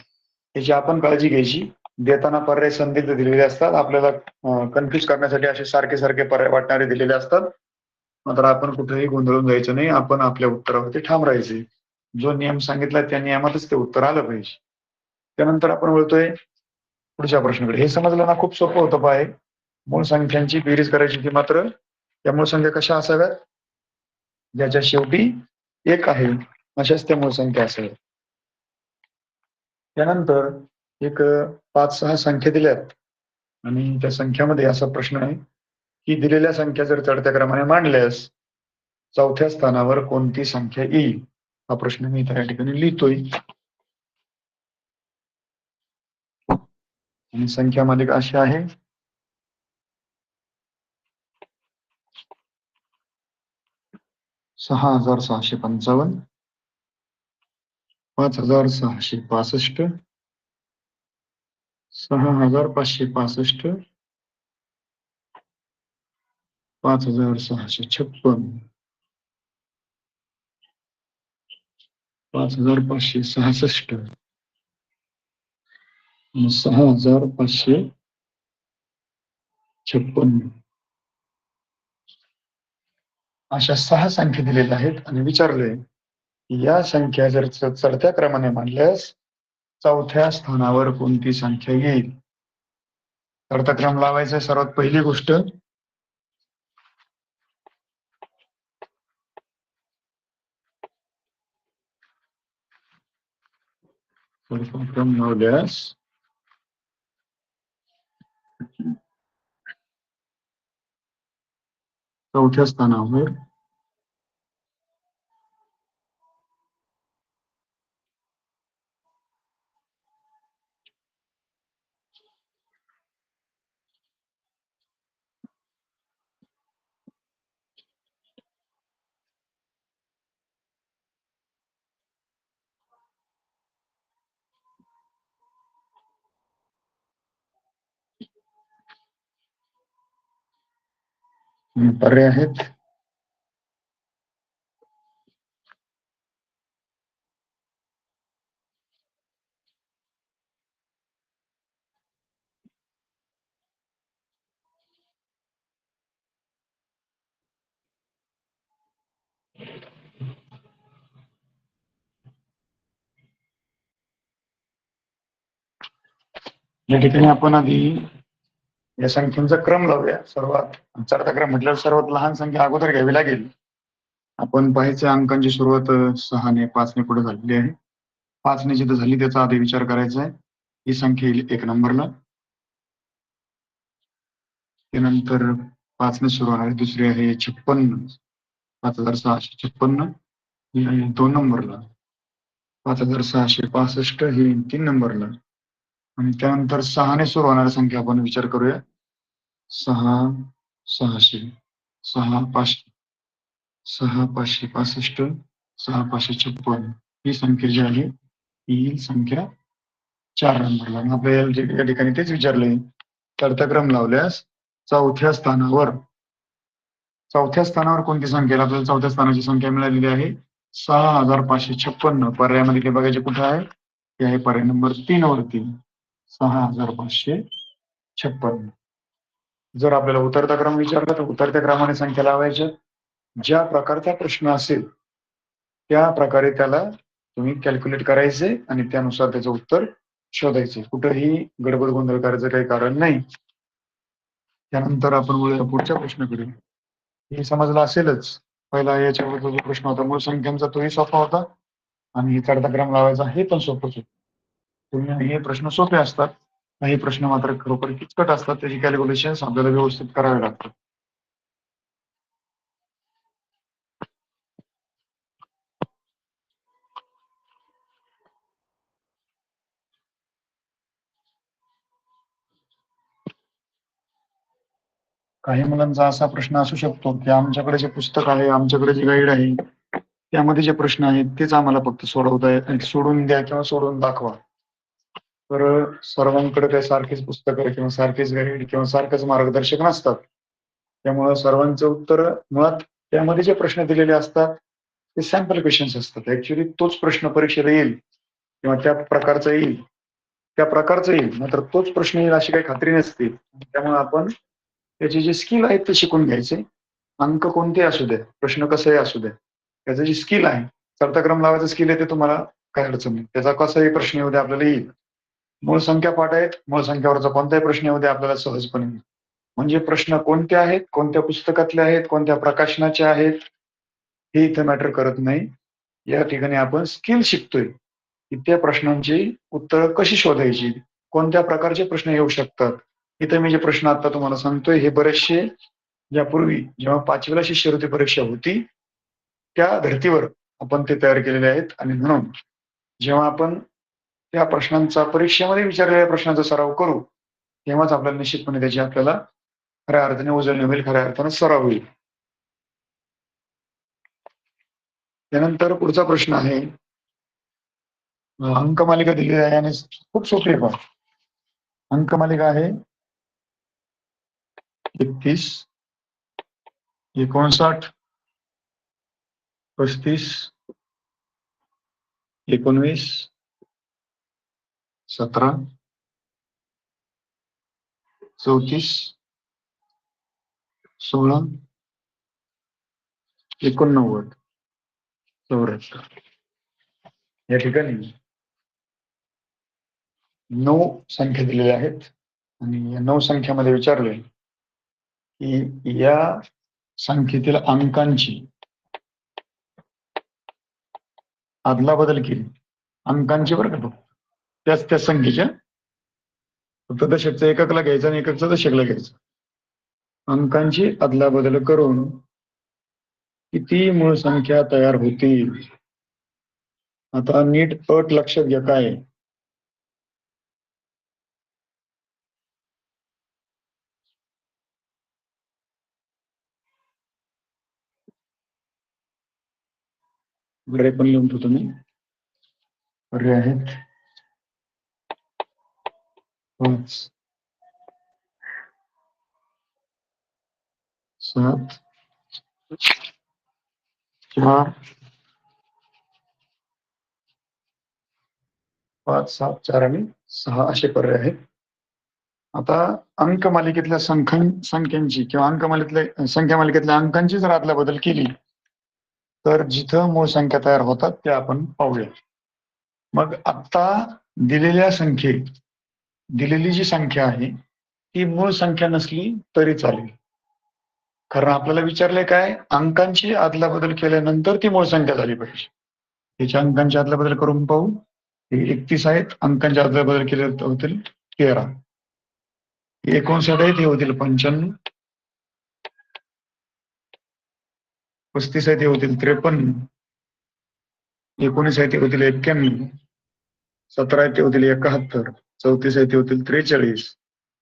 याची आपण काळजी घ्यायची. देताना पर्याय संदिग्ध दिलेले असतात, आपल्याला कन्फ्युज करण्यासाठी असे सारखे सारखे पर्याय वाटणारे दिलेले असतात. मात्र आपण कुठेही गोंधळून जायचं नाही, आपण आपल्या उत्तरावरती ठाम राहायचे. जो नियम सांगितला त्या नियमातच ते उत्तर आलं पाहिजे. त्यानंतर आपण बोलतोय पुढच्या प्रश्नाकडे. हे समजलं ना, खूप सोपं होतं पाय. मूळ संख्यांची बेरीज करायची ती, मात्र त्या मूळ संख्या कशा असाव्यात? ज्याच्या शेवटी एक आहे अशाच त्या मूळ संख्या असाव्यात. त्यानंतर एक 5-6 संख्या दिल्यात आणि त्या संख्यामध्ये असा प्रश्न आहे की दिलेल्या संख्या जर चढत्या क्रमाने मांडल्यास चौथ्या स्थानावर कोणती संख्या येईल हा प्रश्न मी त्या ठिकाणी लिहितोय आणि संख्या मालिका अशी आहे 6,655 5,665 6,565 5,656 5,566 आणि 6,556 अशा 6 संख्या दिलेल्या आहेत आणि विचारले या संख्या जर चढत्या क्रमाने मांडल्यास चौथ्या स्थानावर कोणती संख्या येईल चढता क्रम लावायचा सर्वात पहिली गोष्ट चढता क्रम लावल्यास चौथ्या स्थानावर पर्याय आहेत या ठिकाणी आपण आधी या संख्यांचा क्रम लावूया सर्वात चढता क्रम म्हटल्यावर सर्वात लहान संख्या अगोदर घ्यावी लागेल आपण पाहायचं अंकांची सुरुवात 6 ने 5 ने पुढे झालेली आहे 5 ने जिथं झाली त्याचा आधी विचार करायचा आहे ही संख्या येईल 1 नंबरला त्यानंतर 5 ने सुरू होणारी दुसरी आहे 56 5,656 ही आहे 2 नंबरला 5,665 ही 3 नंबरला आणि त्यानंतर 6 ने सुरू होणारी संख्या आपण विचार करूया 6,600 6,500 6,565 6,556 ही संख्या जी आहे ही संख्या 4 नंबरला आपल्याला या ठिकाणी तेच विचारले चढता क्रम लावल्यास चौथ्या स्थानावर कोणती संख्या आपल्याला चौथ्या स्थानाची संख्या मिळालेली आहे 6,556 पर्यायामध्ये ते बघायचे कुठे आहे ते आहे पर्याय नंबर 3 वरती 6,556 जर आपल्याला उतरता क्रम विचारला तर उतरत्या क्रमाने संख्या लावायच्या ज्या प्रकारचा प्रश्न असेल त्या प्रकारे त्याला तुम्ही कॅल्क्युलेट करायचे आणि त्यानुसार त्याचं उत्तर शोधायचे कुठेही गडबड गोंधळ करायचं काही कारण नाही त्यानंतर आपण वळूया पुढच्या प्रश्नाकडे हे समजलं असेलच पहिला याच्यावर जो प्रश्न होता मूळ संख्यांचा तोही सोपा होता आणि चढता क्रम लावायचा हे पण सोपंच होतं तुम्ही हे प्रश्न सोपे असतात काही प्रश्न मात्र खरोखर किचकट असतात त्याची कॅल्क्युलेशन आपल्याला व्यवस्थित करावे लागतात काही मुलांचा असा प्रश्न असू शकतो की आमच्याकडे जे पुस्तक आहे आमच्याकडे जे गाईड आहे त्यामध्ये जे प्रश्न आहेत तेच आम्हाला फक्त सोडून द्या किंवा सोडून दाखवा तर सर्वांकडे काही सारखीच पुस्तकं किंवा सारखीच गाईड किंवा सारखंच मार्गदर्शक नसतात त्यामुळे सर्वांचं उत्तर मुळात त्यामध्ये जे प्रश्न दिलेले असतात ते सॅम्पल क्वेश्चन्स असतात ऍक्च्युली तोच प्रश्न परीक्षेला येईल किंवा त्या प्रकारचा येईल मात्र तोच प्रश्न येईल अशी काही खात्री नसते त्यामुळे आपण त्याचे जे स्किल आहेत ते शिकून घ्यायचे अंक कोणते असू दे प्रश्न कसाही असू दे त्याचं जे स्किल आहे चढता क्रम लावायचं स्किल आहे ते तुम्हाला काय अडचण नाही त्याचा कसाही प्रश्न येऊ दे आपल्याला येईल मूळ संख्या पाठ आहेत मूळ संख्यावरचा कोणताही प्रश्न येऊ दे आपल्याला सहजपणे येईल म्हणजे प्रश्न कोणते आहेत कोणत्या पुस्तकातले आहेत कोणत्या प्रकाशनाचे आहेत हे इथे मॅटर करत नाही या ठिकाणी आपण स्किल शिकतोय की त्या प्रश्नांची उत्तरं कशी शोधायची, कोणत्या प्रकारचे प्रश्न येऊ शकतात. इथे मी जे प्रश्न आता तुम्हाला सांगतोय हे बरेचसे यापूर्वी जेव्हा 5वीला शिष्यवृत्ती परीक्षा होती त्या धर्तीवर आपण ते तयार केलेले आहेत. आणि म्हणून जेव्हा आपण त्या प्रश्नांचा परीक्षेमध्ये विचारलेल्या प्रश्नांचा सराव करू तेव्हाच आपल्याला निश्चितपणे त्याची आपल्याला खऱ्या अर्थाने उजळणी होईल, खऱ्या अर्थाने सराव होईल. त्यानंतर पुढचा प्रश्न आहे, अंकमालिका दिलेली आहे आणि खूप सोपी आहे पण अंकमालिका आहे 31, 59, 35, 19, 17, 34, 16, 89, 74. या ठिकाणी 9 संख्या दिलेल्या आहेत आणि या 9 संख्यामध्ये विचारले की या संख्येतील अंकांची अदलाबदल केली. अंकांची बरं का, त्याच संख्येच्या फक्त दशकचा एककला घ्यायचा आणि एककचा दशकला घ्यायचा. अंकांची अदलाबदल करून किती मूळ संख्या तयार होतील. आता नीट अट लक्षात घ्या काय आहे. पर्याय पण लिहून ठेवतो मी. पर्याय आहेत 5, 7, 4, 5, 7, 4 आणि 6 असे पर्याय आहेत. आता अंकमालिकेतल्या संख्यांची किंवा अंकमालिकेतल्या संख्या मालिकेतल्या अंकांची जर अदलाबदल केली तर जिथं मूळ संख्या तयार होतात ते आपण पाहूया. मग आता दिलेल्या संख्येत दिलेली जी संख्या आहे ती मूळ संख्या नसली तरी चालेल. कारण आपल्याला विचारले काय, अंकांची अदलाबदल केल्यानंतर ती मूळ संख्या झाली पाहिजे. त्याच्या अंकांची अदलाबदल करून पाहू. हे 31 आहेत, अंकांची अदलाबदल केले होतील 13. 59 आहेत, हे होतील 95. 35 आहेत, हे होतील 53. 19 आहेत, ते होतील 91. 17 आहेत, ते होतील 71. 34 आहेत, ते होतील 43.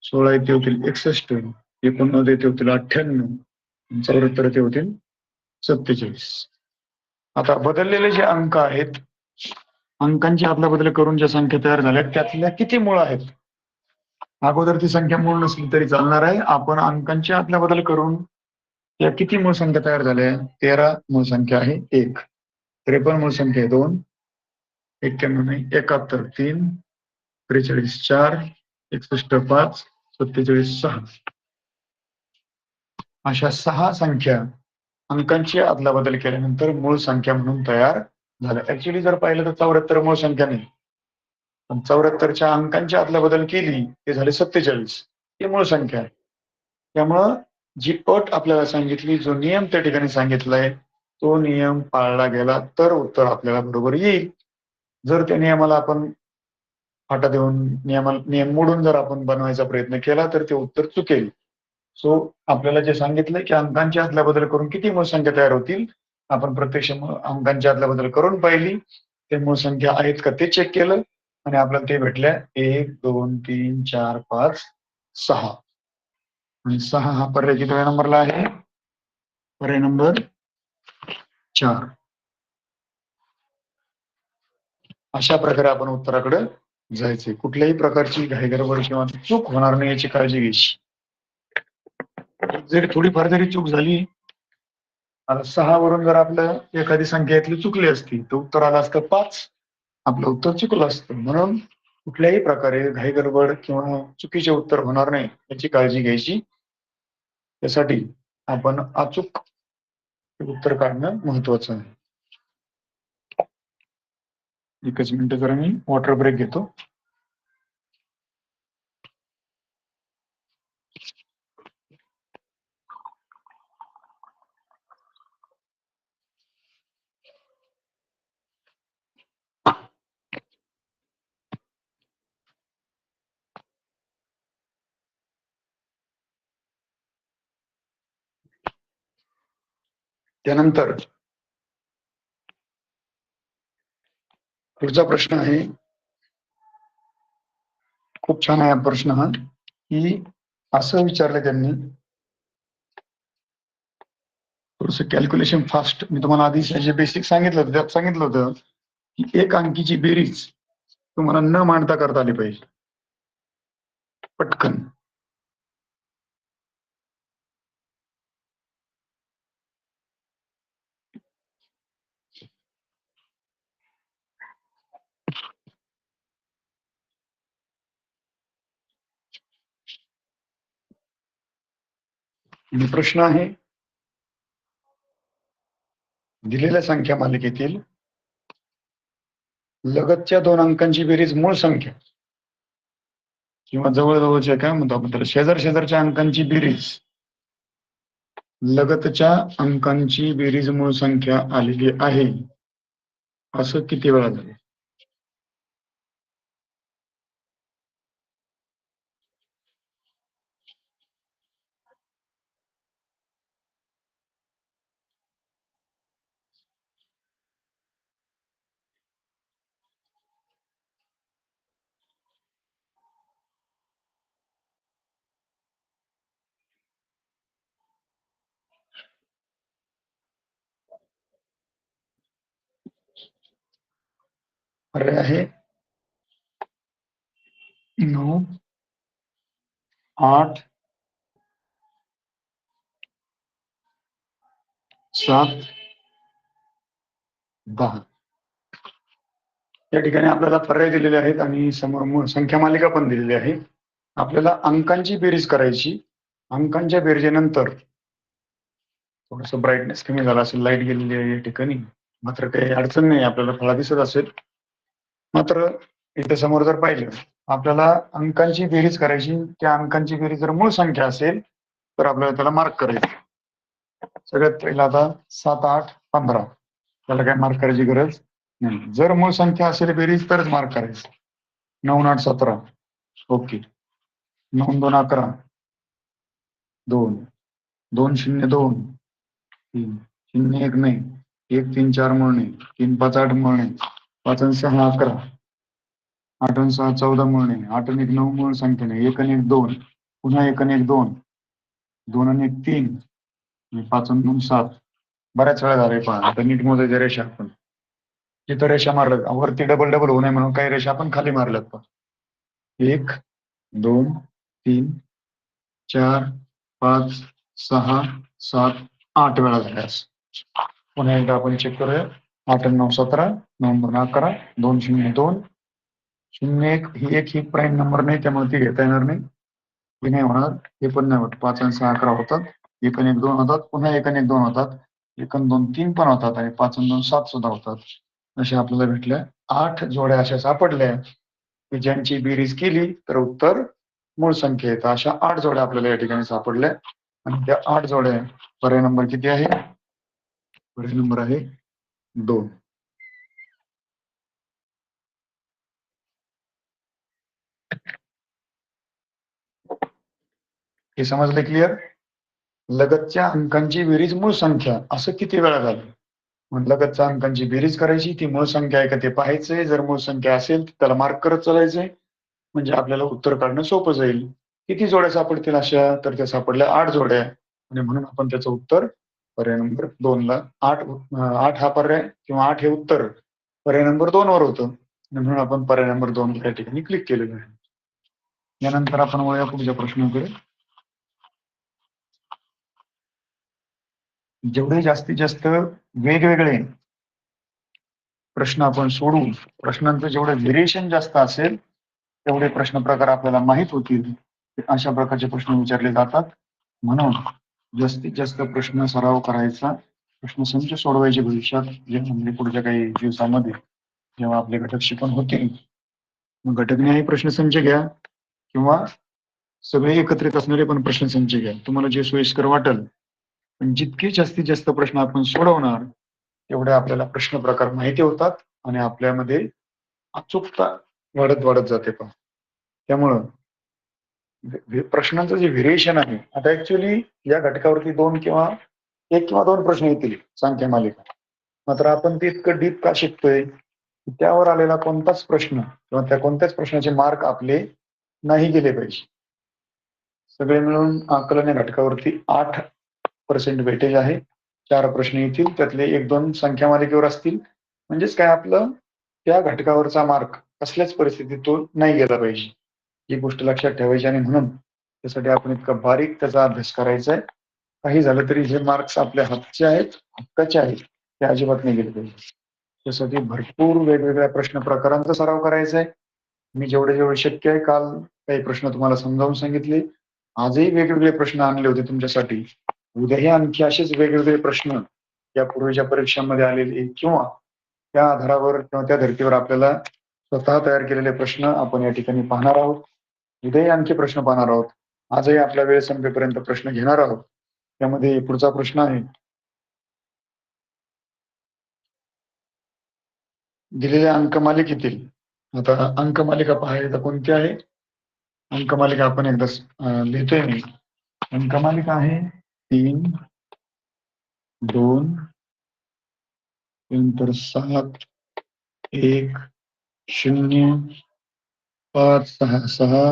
16 आहेत, ते होतील 61. 89 आहेत, ते होतील 98. 74 ते होतील 47. आता बदललेले जे अंक आहेत, अंकांची अदलाबदल करून ज्या संख्या तयार झाल्या त्यातल्या किती मूळ आहेत. अगोदर ती संख्या मूळ नसली तरी चालणार आहे. आपण अंकांची अदलाबदल करून या किती मूळ संख्या तयार झाल्या. 13 मूळ संख्या आहे 1. 53 मूळ संख्या आहे 2. 91 नाही, 71 3. 43 4. 61 5. 47 6. अशा 6 संख्या अंकांची अदलाबदल केल्यानंतर मूळ संख्या म्हणून तयार झाल्या. ऍक्च्युली जर पाहिलं तर 74 मूळ संख्या नाही, पण 74च्या अंकांची अदलाबदल केली ते झाले 47. ही मूळ संख्या आहे. त्यामुळं जी अट आपल्याला सांगितली, जो नियम त्या ठिकाणी सांगितलाय तो नियम पाळला गेला तर उत्तर आपल्याला बरोबर येईल. जर त्या नियमाला आपण फाटा देऊन नियम मोडून जर आपण बनवायचा प्रयत्न केला तर ते उत्तर चुकेल. सो आपल्याला जे सांगितलंय की अंकांची अदलाबदल करून किती मूळ संख्या तयार होतील, आपण प्रत्यक्ष अंकांची अदलाबदल करून पाहिली. ते मूळ संख्या आहेत का ते चेक केलं आणि आपल्याला ते भेटल्या 1 2 3 4 5 6. आणि 6 हा पर्याय कितव्या नंबरला आहे. पर्याय नंबर 4. अशा प्रकारे आपण उत्तराकडे जायचंय. कुठल्याही प्रकारची घाईगडबड किंवा चूक होणार नाही याची काळजी घ्यायची. जरी थोडीफार जरी चूक झाली, आता 6 वरून जर आपलं एखादी संख्या इथली चुकली असती तर उत्तर आलं असतं 5. आपलं उत्तर चुकलं असतं. म्हणून कुठल्याही प्रकारे घाईगडबड किंवा चुकीचे उत्तर होणार नाही याची काळजी घ्यायची. त्यासाठी आपण अचूक उत्तर काढणं महत्वाचं आहे. एकच मिनिट जरा मी वॉटर ब्रेक घेतो. त्यानंतर पुढचा प्रश्न आहे, खूप छान आहे प्रश्न हा, की असं विचारलं त्यांनी, थोडस कॅल्क्युलेशन फास्ट, मी तुम्हाला आधी जे बेसिक सांगितलं होतं त्यात सांगितलं होतं की एक अंकीची बेरीज तुम्हाला न मांडता करता आली पाहिजे पटकन. आणि प्रश्न आहे, दिलेल्या संख्या मालिकेतील लगतच्या दोन अंकांची बेरीज मूळ संख्या किंवा जवळजवळच्या, काय म्हणतो आपण त्याला, शेजारच्या अंकांची बेरीज लगतच्या अंकांची बेरीज मूळ संख्या आलेली आहे असं किती वेळा झालं? पर्याय आहे 9, 8, 7, 10. या ठिकाणी आपल्याला पर्याय दिलेले आहेत आणि समोर मूळ संख्या मालिका पण दिलेली आहे. आपल्याला अंकांची बेरीज करायची. अंकांच्या बेरजेनंतर थोडस ब्राईटनेस कमी झाला असेल, लाईट गेलेली आहे या ठिकाणी, मात्र काही अडचण नाही, आपल्याला फळा दिसत असेल. मात्र इथे समोर जर पाहिलं, आपल्याला अंकांची बेरीज करायची, त्या अंकांची बेरीज जर मूळ संख्या असेल तर आपल्याला त्याला मार्क करायचं. सगळ्यात पहिला आता 7, 8, 15, त्याला काय मार्क करायची गरज नाही. जर मूळ संख्या असेल बेरीज तरच मार्क करायचं. 9, 8, 17, ओके. 9, 2, 11, 2, 2, 0, 2, 3, 0, 1 नाही, 1, 3, 4 मूळ नाही, 3, 5, 8 मूळ नाही, 5 आणि 6, 11, 8 आणि 6, 14 मूळ नाही, 8 आणि 1, 9 मूळ संख्या नाही, 1 आणि 1, 2, पुन्हा 1 आणि 1, 2, 2 आणि 1, 3, 5 आणि 2, 7. बऱ्याच वेळा झाले पहा. आता नीट मोजायच्या रेषा आपण जिथं रेषा मारल्यात वरती डबल डबल होऊ नये म्हणून काही रेषा आपण खाली मारल्यात पहा. 1, 2, 3, 4, 5, 6, 7, 8 वेळा झाल्यास. पुन्हा एकदा आपण चेक करूया. 8 आणि 9, 17, 9 2, 11, 2 0, 2, 0 1, ही एक ही प्राईम नंबर नाही त्यामुळे ती घेता येणार नाही. हे नाही होणार, हे पण नाही होत. 5 आणि 6, 11 होतात, 1 आणि 1, 2 होतात, पुन्हा 1 आणि 1, 2 होतात, 1 आणि 2, 3 पण होतात आणि 5 आणि 2, 7 सुद्धा होतात. अशा आपल्याला भेटल्या 8 जोड्या अशा सापडल्या की ज्यांची बेरीज केली तर उत्तर मूळ संख्या येतं. अशा 8 जोड्या आपल्याला या ठिकाणी सापडल्या आणि त्या 8 जोड्या, पर्याय नंबर किती आहे? पर्याय नंबर आहे 2. हे समजलं क्लिअर? लगतच्या अंकांची बेरीज मूळ संख्या असं किती वेळा झालं? मग लगतच्या अंकांची बेरीज करायची, ती मूळ संख्या आहे का ते पाहायचंय. जर मूळ संख्या असेल तर त्याला मार्क करत चालायचंय, म्हणजे आपल्याला उत्तर काढणं सोपं जाईल. किती जोड्या सापडतील अशा? तर त्या सापडल्या 8 जोड्या आणि म्हणून आपण त्याचं उत्तर पर्याय नंबर 2 ला 8 हा पर्याय किंवा 8 हे उत्तर पर्याय नंबर 2 वर होतं आणि म्हणून आपण पर्याय नंबर 2 या ठिकाणी क्लिक केलेलं आहे. यानंतर आपण वळूया पुढच्या प्रश्नाकडे. जेवढे जास्तीत जास्त वेगवेगळे प्रश्न आपण सोडू, प्रश्नांचं जेवढं व्हेरिएशन जास्त असेल तेवढे प्रश्न प्रकार आपल्याला माहित होतील. अशा प्रकारचे प्रश्न विचारले जातात. म्हणून जास्तीत जास्त प्रश्न सराव करायचा, प्रश्नसंच सोडवायचे भविष्यात, जे म्हणजे पुढच्या काही दिवसामध्ये जेव्हा आपले घटक शिकवण होतील. मग घटकनिहाय प्रश्नसंच घ्या किंवा सगळे एकत्रित असणारे पण प्रश्नसंच घ्या, तुम्हाला जे सोयीस्कर वाटेल. पण जितके जास्तीत जास्त प्रश्न आपण सोडवणार तेवढे आपल्याला प्रश्न प्रकार माहिती होतात आणि आपल्यामध्ये अचूकता वाढत वाढत जाते. पण त्यामुळं प्रश्नांचं जे व्हेरिएशन आहे, आता ऍक्च्युअली या घटकावरती 2 किंवा एक किंवा दोन प्रश्न येतील संख्या मालिका. मात्र आपण ते इतकं डीप का शिकतोय, त्यावर आलेला कोणताच प्रश्न किंवा त्या कोणत्याच प्रश्नाचे मार्क आपले नाही गेले पाहिजे. सगळे मिळून आकलन घटकावरती 8% वेटेज आहे. 4 प्रश्न येतील, त्यातले 1-2 संख्या मालिकेवर असतील. म्हणजेच काय, आपलं त्या घटकावरचा मार्क कसल्याच परिस्थितीत तो नाही गेला पाहिजे, ही गोष्ट लक्षात ठेवायची. आणि म्हणून त्यासाठी आपण इतका बारीक त्याचा अभ्यास करायचा आहे. काही झालं तरी जे मार्क्स आपल्या हातचे आहेत, हक्काचे आहेत, ते अजिबात नाही गेले पाहिजे. त्यासाठी भरपूर वेगवेगळ्या प्रश्न प्रकारांचा सराव करायचा आहे. मी जेवढे शक्य आहे, काल काही प्रश्न तुम्हाला समजावून सांगितले. आजही वेगवेगळे प्रश्न आणले होते तुमच्यासाठी. उद्याही आणखी असेच वेगवेगळे प्रश्न या पूर्वीच्या परीक्षांमध्ये आलेले किंवा त्या आधारावर किंवा त्या धर्तीवर आपल्याला स्वतः तयार केलेले प्रश्न आपण या ठिकाणी पाहणार आहोत. उद्याही आणखी प्रश्न पाहणार आहोत. आजही आपला वेळ संपेपर्यंत प्रश्न घेणार आहोत. त्यामध्ये पुढचा प्रश्न आहे, दिलेल्या अंकमालिकेतील, आता अंकमालिका पाहायला कोणती आहे, अंकमालिका आपण एकदा लिहितोय मी. अंकमालिका आहे 3, 2, नंतर 7, 1, 0, 5, 6, 6,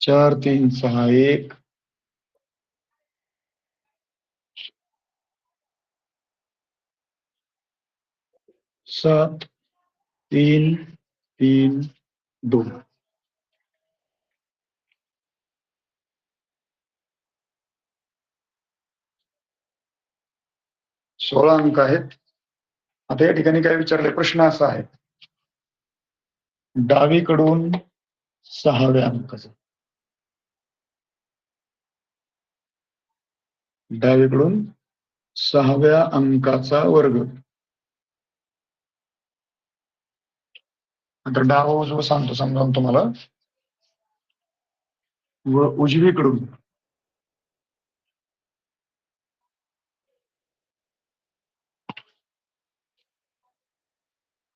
4, 3, 6, 1, 7, 3, 3, 2. 16 अंक आहेत. आता या ठिकाणी काय विचारले, प्रश्न असा आहे, डावीकडून 6व्या अंकाचा, डावीकडून 6व्या अंकाचा वर्ग. आता डावा उजवा सांगतो समजावून तुम्हाला. व उजवीकडून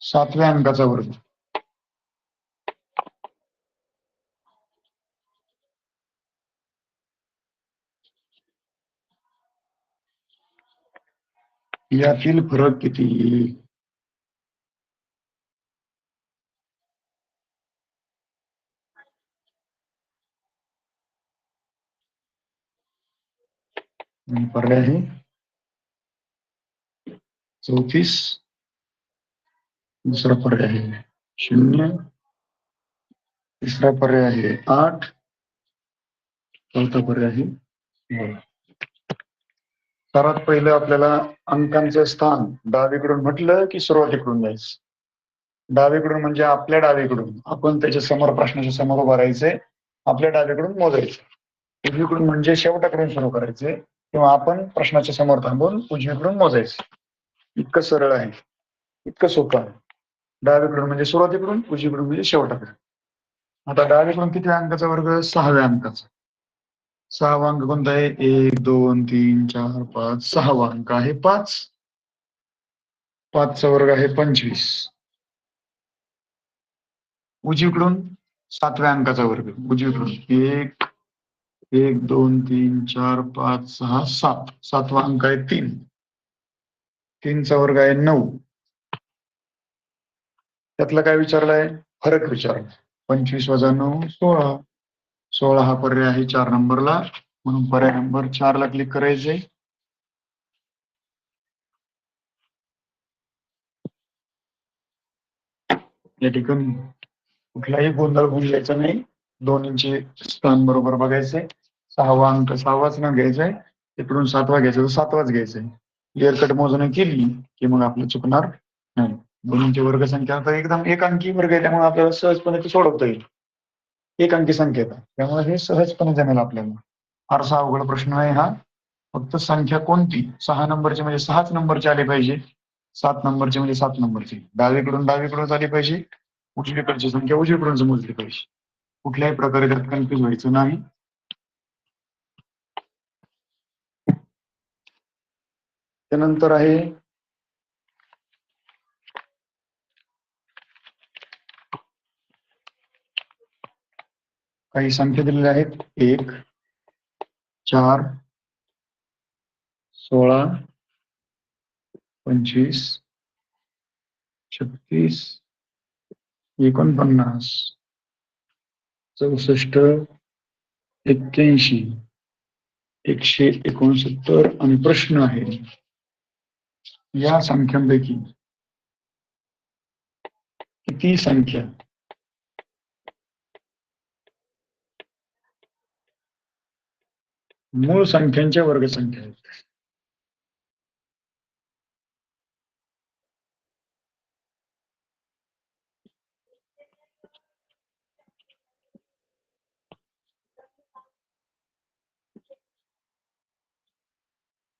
7व्या अंकाचा वर्ग. यातील फरक किती? पर्याय आहे 34, दुसरा पर्याय आहे 0, तिसरा पर्याय आहे 8, चौथा पर्याय आहे 9. सर्वात पहिलं आपल्याला अंकांचं स्थान डावीकडून म्हटलं की सुरुवातीकडून जायचं. डावीकडून म्हणजे आपल्या डावीकडून, आपण त्याच्या समोर, प्रश्नाच्या समोर उभं राहायचंय, आपल्या डावीकडून मोजायचं. उजवीकडून म्हणजे शेवटाकडून सुरू करायचंय किंवा आपण प्रश्नाच्या समोर थांबून उजवीकडून मोजायचं. इतकं सरळ आहे, इतकं सोपं आहे. डावीकडून म्हणजे सुरुवातीकडून, उजवीकडून म्हणजे शेवटाकडून. आता डावीकडून किती अंकाचा वर्ग? 6व्या अंकाचा. 6वा अंक कोणता आहे? 1, 2, 3, 4, 5. 6वा अंक आहे 5. 5चा वर्ग आहे 25. उजवीकडून 7व्या अंकाचा वर्ग. उजवीकडून 1, 2, 3, 4, 5, 6, 7. 7वा अंक आहे 3. 3चा वर्ग आहे 9. त्यातला काय विचारलाय? फरक विचारला. 25 वजा 9, 16. 16 हा पर्याय आहे 4 नंबरला, म्हणून पर्याय नंबर 4 ला क्लिक करायचे. या ठिकाणी कुठलाही गोंधळ होऊन द्यायचा नाही. दोन्हींचे स्थान बरोबर बघायचे. 6वा अंक 6वाच न घ्यायचाय, तिकडून 7वा घ्यायचा तर 7वाच घ्यायचाय. क्लिअर कट मोजणी केली की मग आपलं चुकणार नाही. दोन्हींची वर्गसंख्या आता एकदम एक अंकी वर्ग आहे, त्यामुळे आपल्याला सहजपणे ते सोडवता येईल. एक अंकी संख्या आहे, त्यामुळे हे सहजपणे जमेल आपल्याला. फारसा अवघड प्रश्न नाही हा. फक्त संख्या कोणती 6 नंबरची म्हणजे 6च नंबरची आली पाहिजे, 7 नंबरची म्हणजे 7 नंबरची. डावीकडून आली पाहिजे, उजवीकडची संख्या उजवीकडून मोजली पाहिजे. कुठल्याही प्रकारे त्यात कन्फ्युज व्हायचं नाही. त्यानंतर आहे काही संख्या दिलेल्या आहेत. 1, 4 16 25 36 49 64 81 169 आणि प्रश्न आहे या संख्यांपैकी किती संख्या मूळ संख्यांच्या वर्गसंख्या आहेत?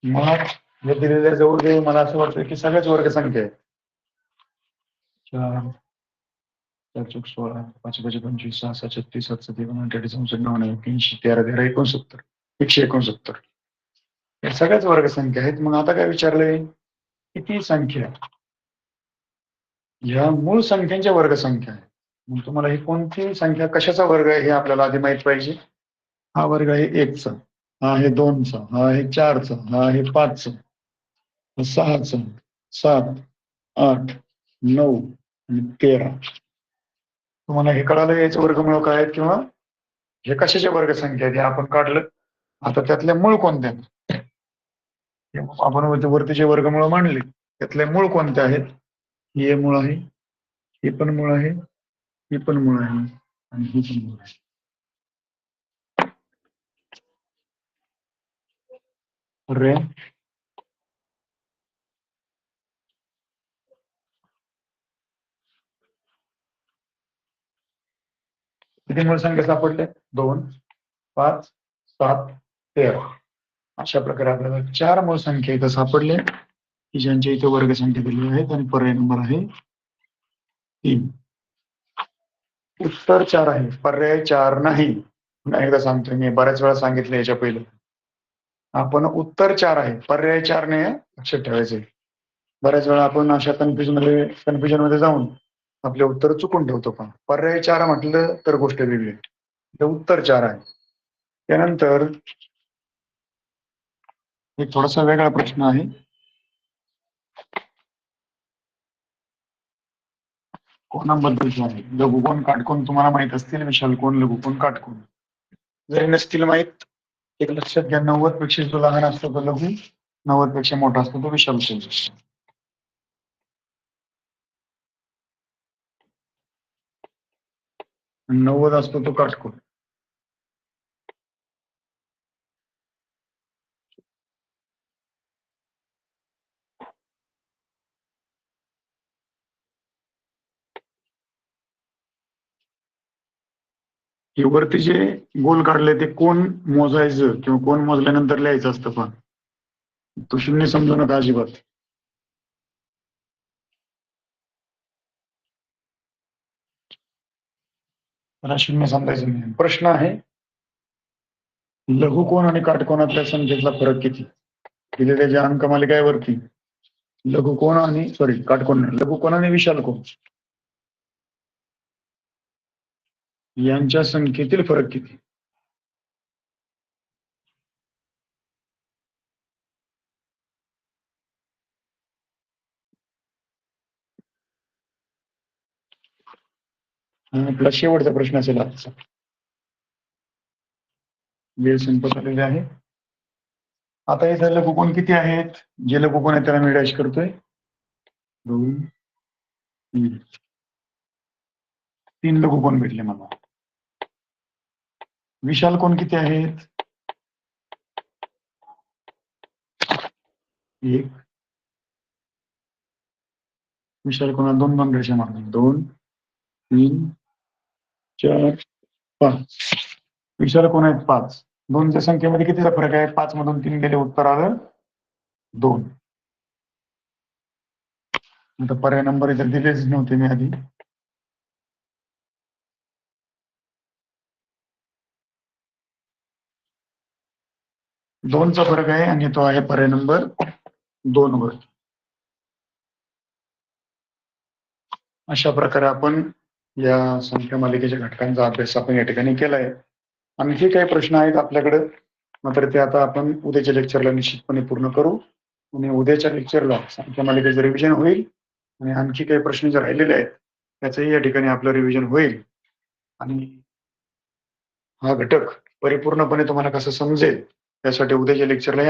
मग हे दिलेल्या जवळ मला असं वाटतं की सगळ्याच वर्गसंख्या आहेत. 4 4 चौक 16 5 5 25 6 6 36 7 7 59 64 99 80 13 13 69 169 या सगळ्याच वर्गसंख्या आहेत. मग आता काय विचारलंय किती संख्या ह्या मूळ संख्यांच्या वर्गसंख्या आहे. मग तुम्हाला ही कोणती संख्या कशाचा वर्ग आहे हे आपल्याला आधी माहित पाहिजे. हा वर्ग आहे 1चा, हा आहे 2चा, हा आहे 4चा, हा आहे 5चा, 6चा, 7 8 9 आणि 13. तुम्हाला हे कळालं याचे वर्गमूळ काय आहेत किंवा हे कशाच्या वर्गसंख्या आहेत हे आपण काढलं. आता त्यातले मूळ कोणते आहेत आपण वरतीचे वर्गमूळ मांडले, त्यातले मूळ कोणते आहेत? हे मूळ आहे, हे पण मूळ आहे, हे पण मूळ आहे आणि हे पण मूळ आहे. रे किती मूळ संख्या सापडले? 2 5 7 13. अशा प्रकारे आपल्याला 4 मूळ संख्या इथं सापडल्या की ज्यांच्या इथे वर्गसंख्या दिलेली आहेत आणि पर्याय नंबर आहे 3. उत्तर 4 आहे, पर्याय 4 नाही. पुन्हा एकदा सांगतोय, मी बऱ्याच वेळा सांगितलं याच्या पहिले. आपण उत्तर 4 आहे, पर्याय 4 नाही लक्षात ठेवायचंय. बऱ्याच वेळा आपण अशा कन्फ्युजन मध्ये जाऊन आपले उत्तर चुकून ठेवतो. पण पर्याय 4 म्हटलं तर गोष्ट वेगळी. ते उत्तर 4 आहे. त्यानंतर एक थोडासा वेगळा प्रश्न आहे. कोणाबद्दलचा आहे. लघुकोण काटकोन तुम्हाला माहित असतील, विशाल कोण लघुकोण काटकोन जरी नसतील माहित, एक लक्षात घ्या, 90 पेक्षा जो लहान असतो तो लघु, 90 पेक्षा मोठा असतो तो विशाल कोण. 90 असतो तो काटकोन. हे वरती जे गोल काढले ते कोण मोजायचं किंवा कोण मोजल्यानंतर लिहायचं असतं. पण तो शून्य समजू नका अजिबात. मला शून्य समजायचं नाही. प्रश्न आहे लघुकोण आणि काटकोनातल्या संख्येतला फरक किती? दिलेल्या ज्या अंकमालिकावरती लघुकोण आणि काटकोण नाही, लघुकोण आणि विशाल कोण यांच्या संख्येतील फरक किती? आपला शेवटचा प्रश्न असेल आजचा. वेळ संपत आलेली आहे. आता इथं लघुकोण किती आहेत? जे लघुकोण आहे त्याला मी डॅश करतोय. 2 3 3 लघुकोण भेटले मला. विशाल कोण किती आहेत? 1. विशाल कोणाला 2 2 रेषा मारतो. 2 3 4 5. विशाल कोण आहेत? 5. 2च्या संख्येमध्ये कितीचा फरक आहे? 5 मधून 3 गेले, उत्तर आलं 2. आता पर्याय नंबर इथे दिलेच नव्हते मी आधी. दोनचा फरक आहे आणि तो आहे पर्याय नंबर 2 वर. अशा प्रकारे आपण या संख्या मालिकेच्या घटकांचा अभ्यास आपण या ठिकाणी केलाय. आणखी काही प्रश्न आहेत आपल्याकडे? मात्र ते आता आपण उद्याच्या लेक्चरला निश्चितपणे पूर्ण करू आणि उद्याच्या लेक्चरला संख्या मालिकेचं रिव्हिजन होईल आणि आणखी काही प्रश्न जे राहिलेले आहेत त्याचंही या ठिकाणी आपलं रिव्हिजन होईल आणि हा घटक परिपूर्णपणे तुम्हाला कसं समजेल त्यासाठी उद्याच्या लेक्चरला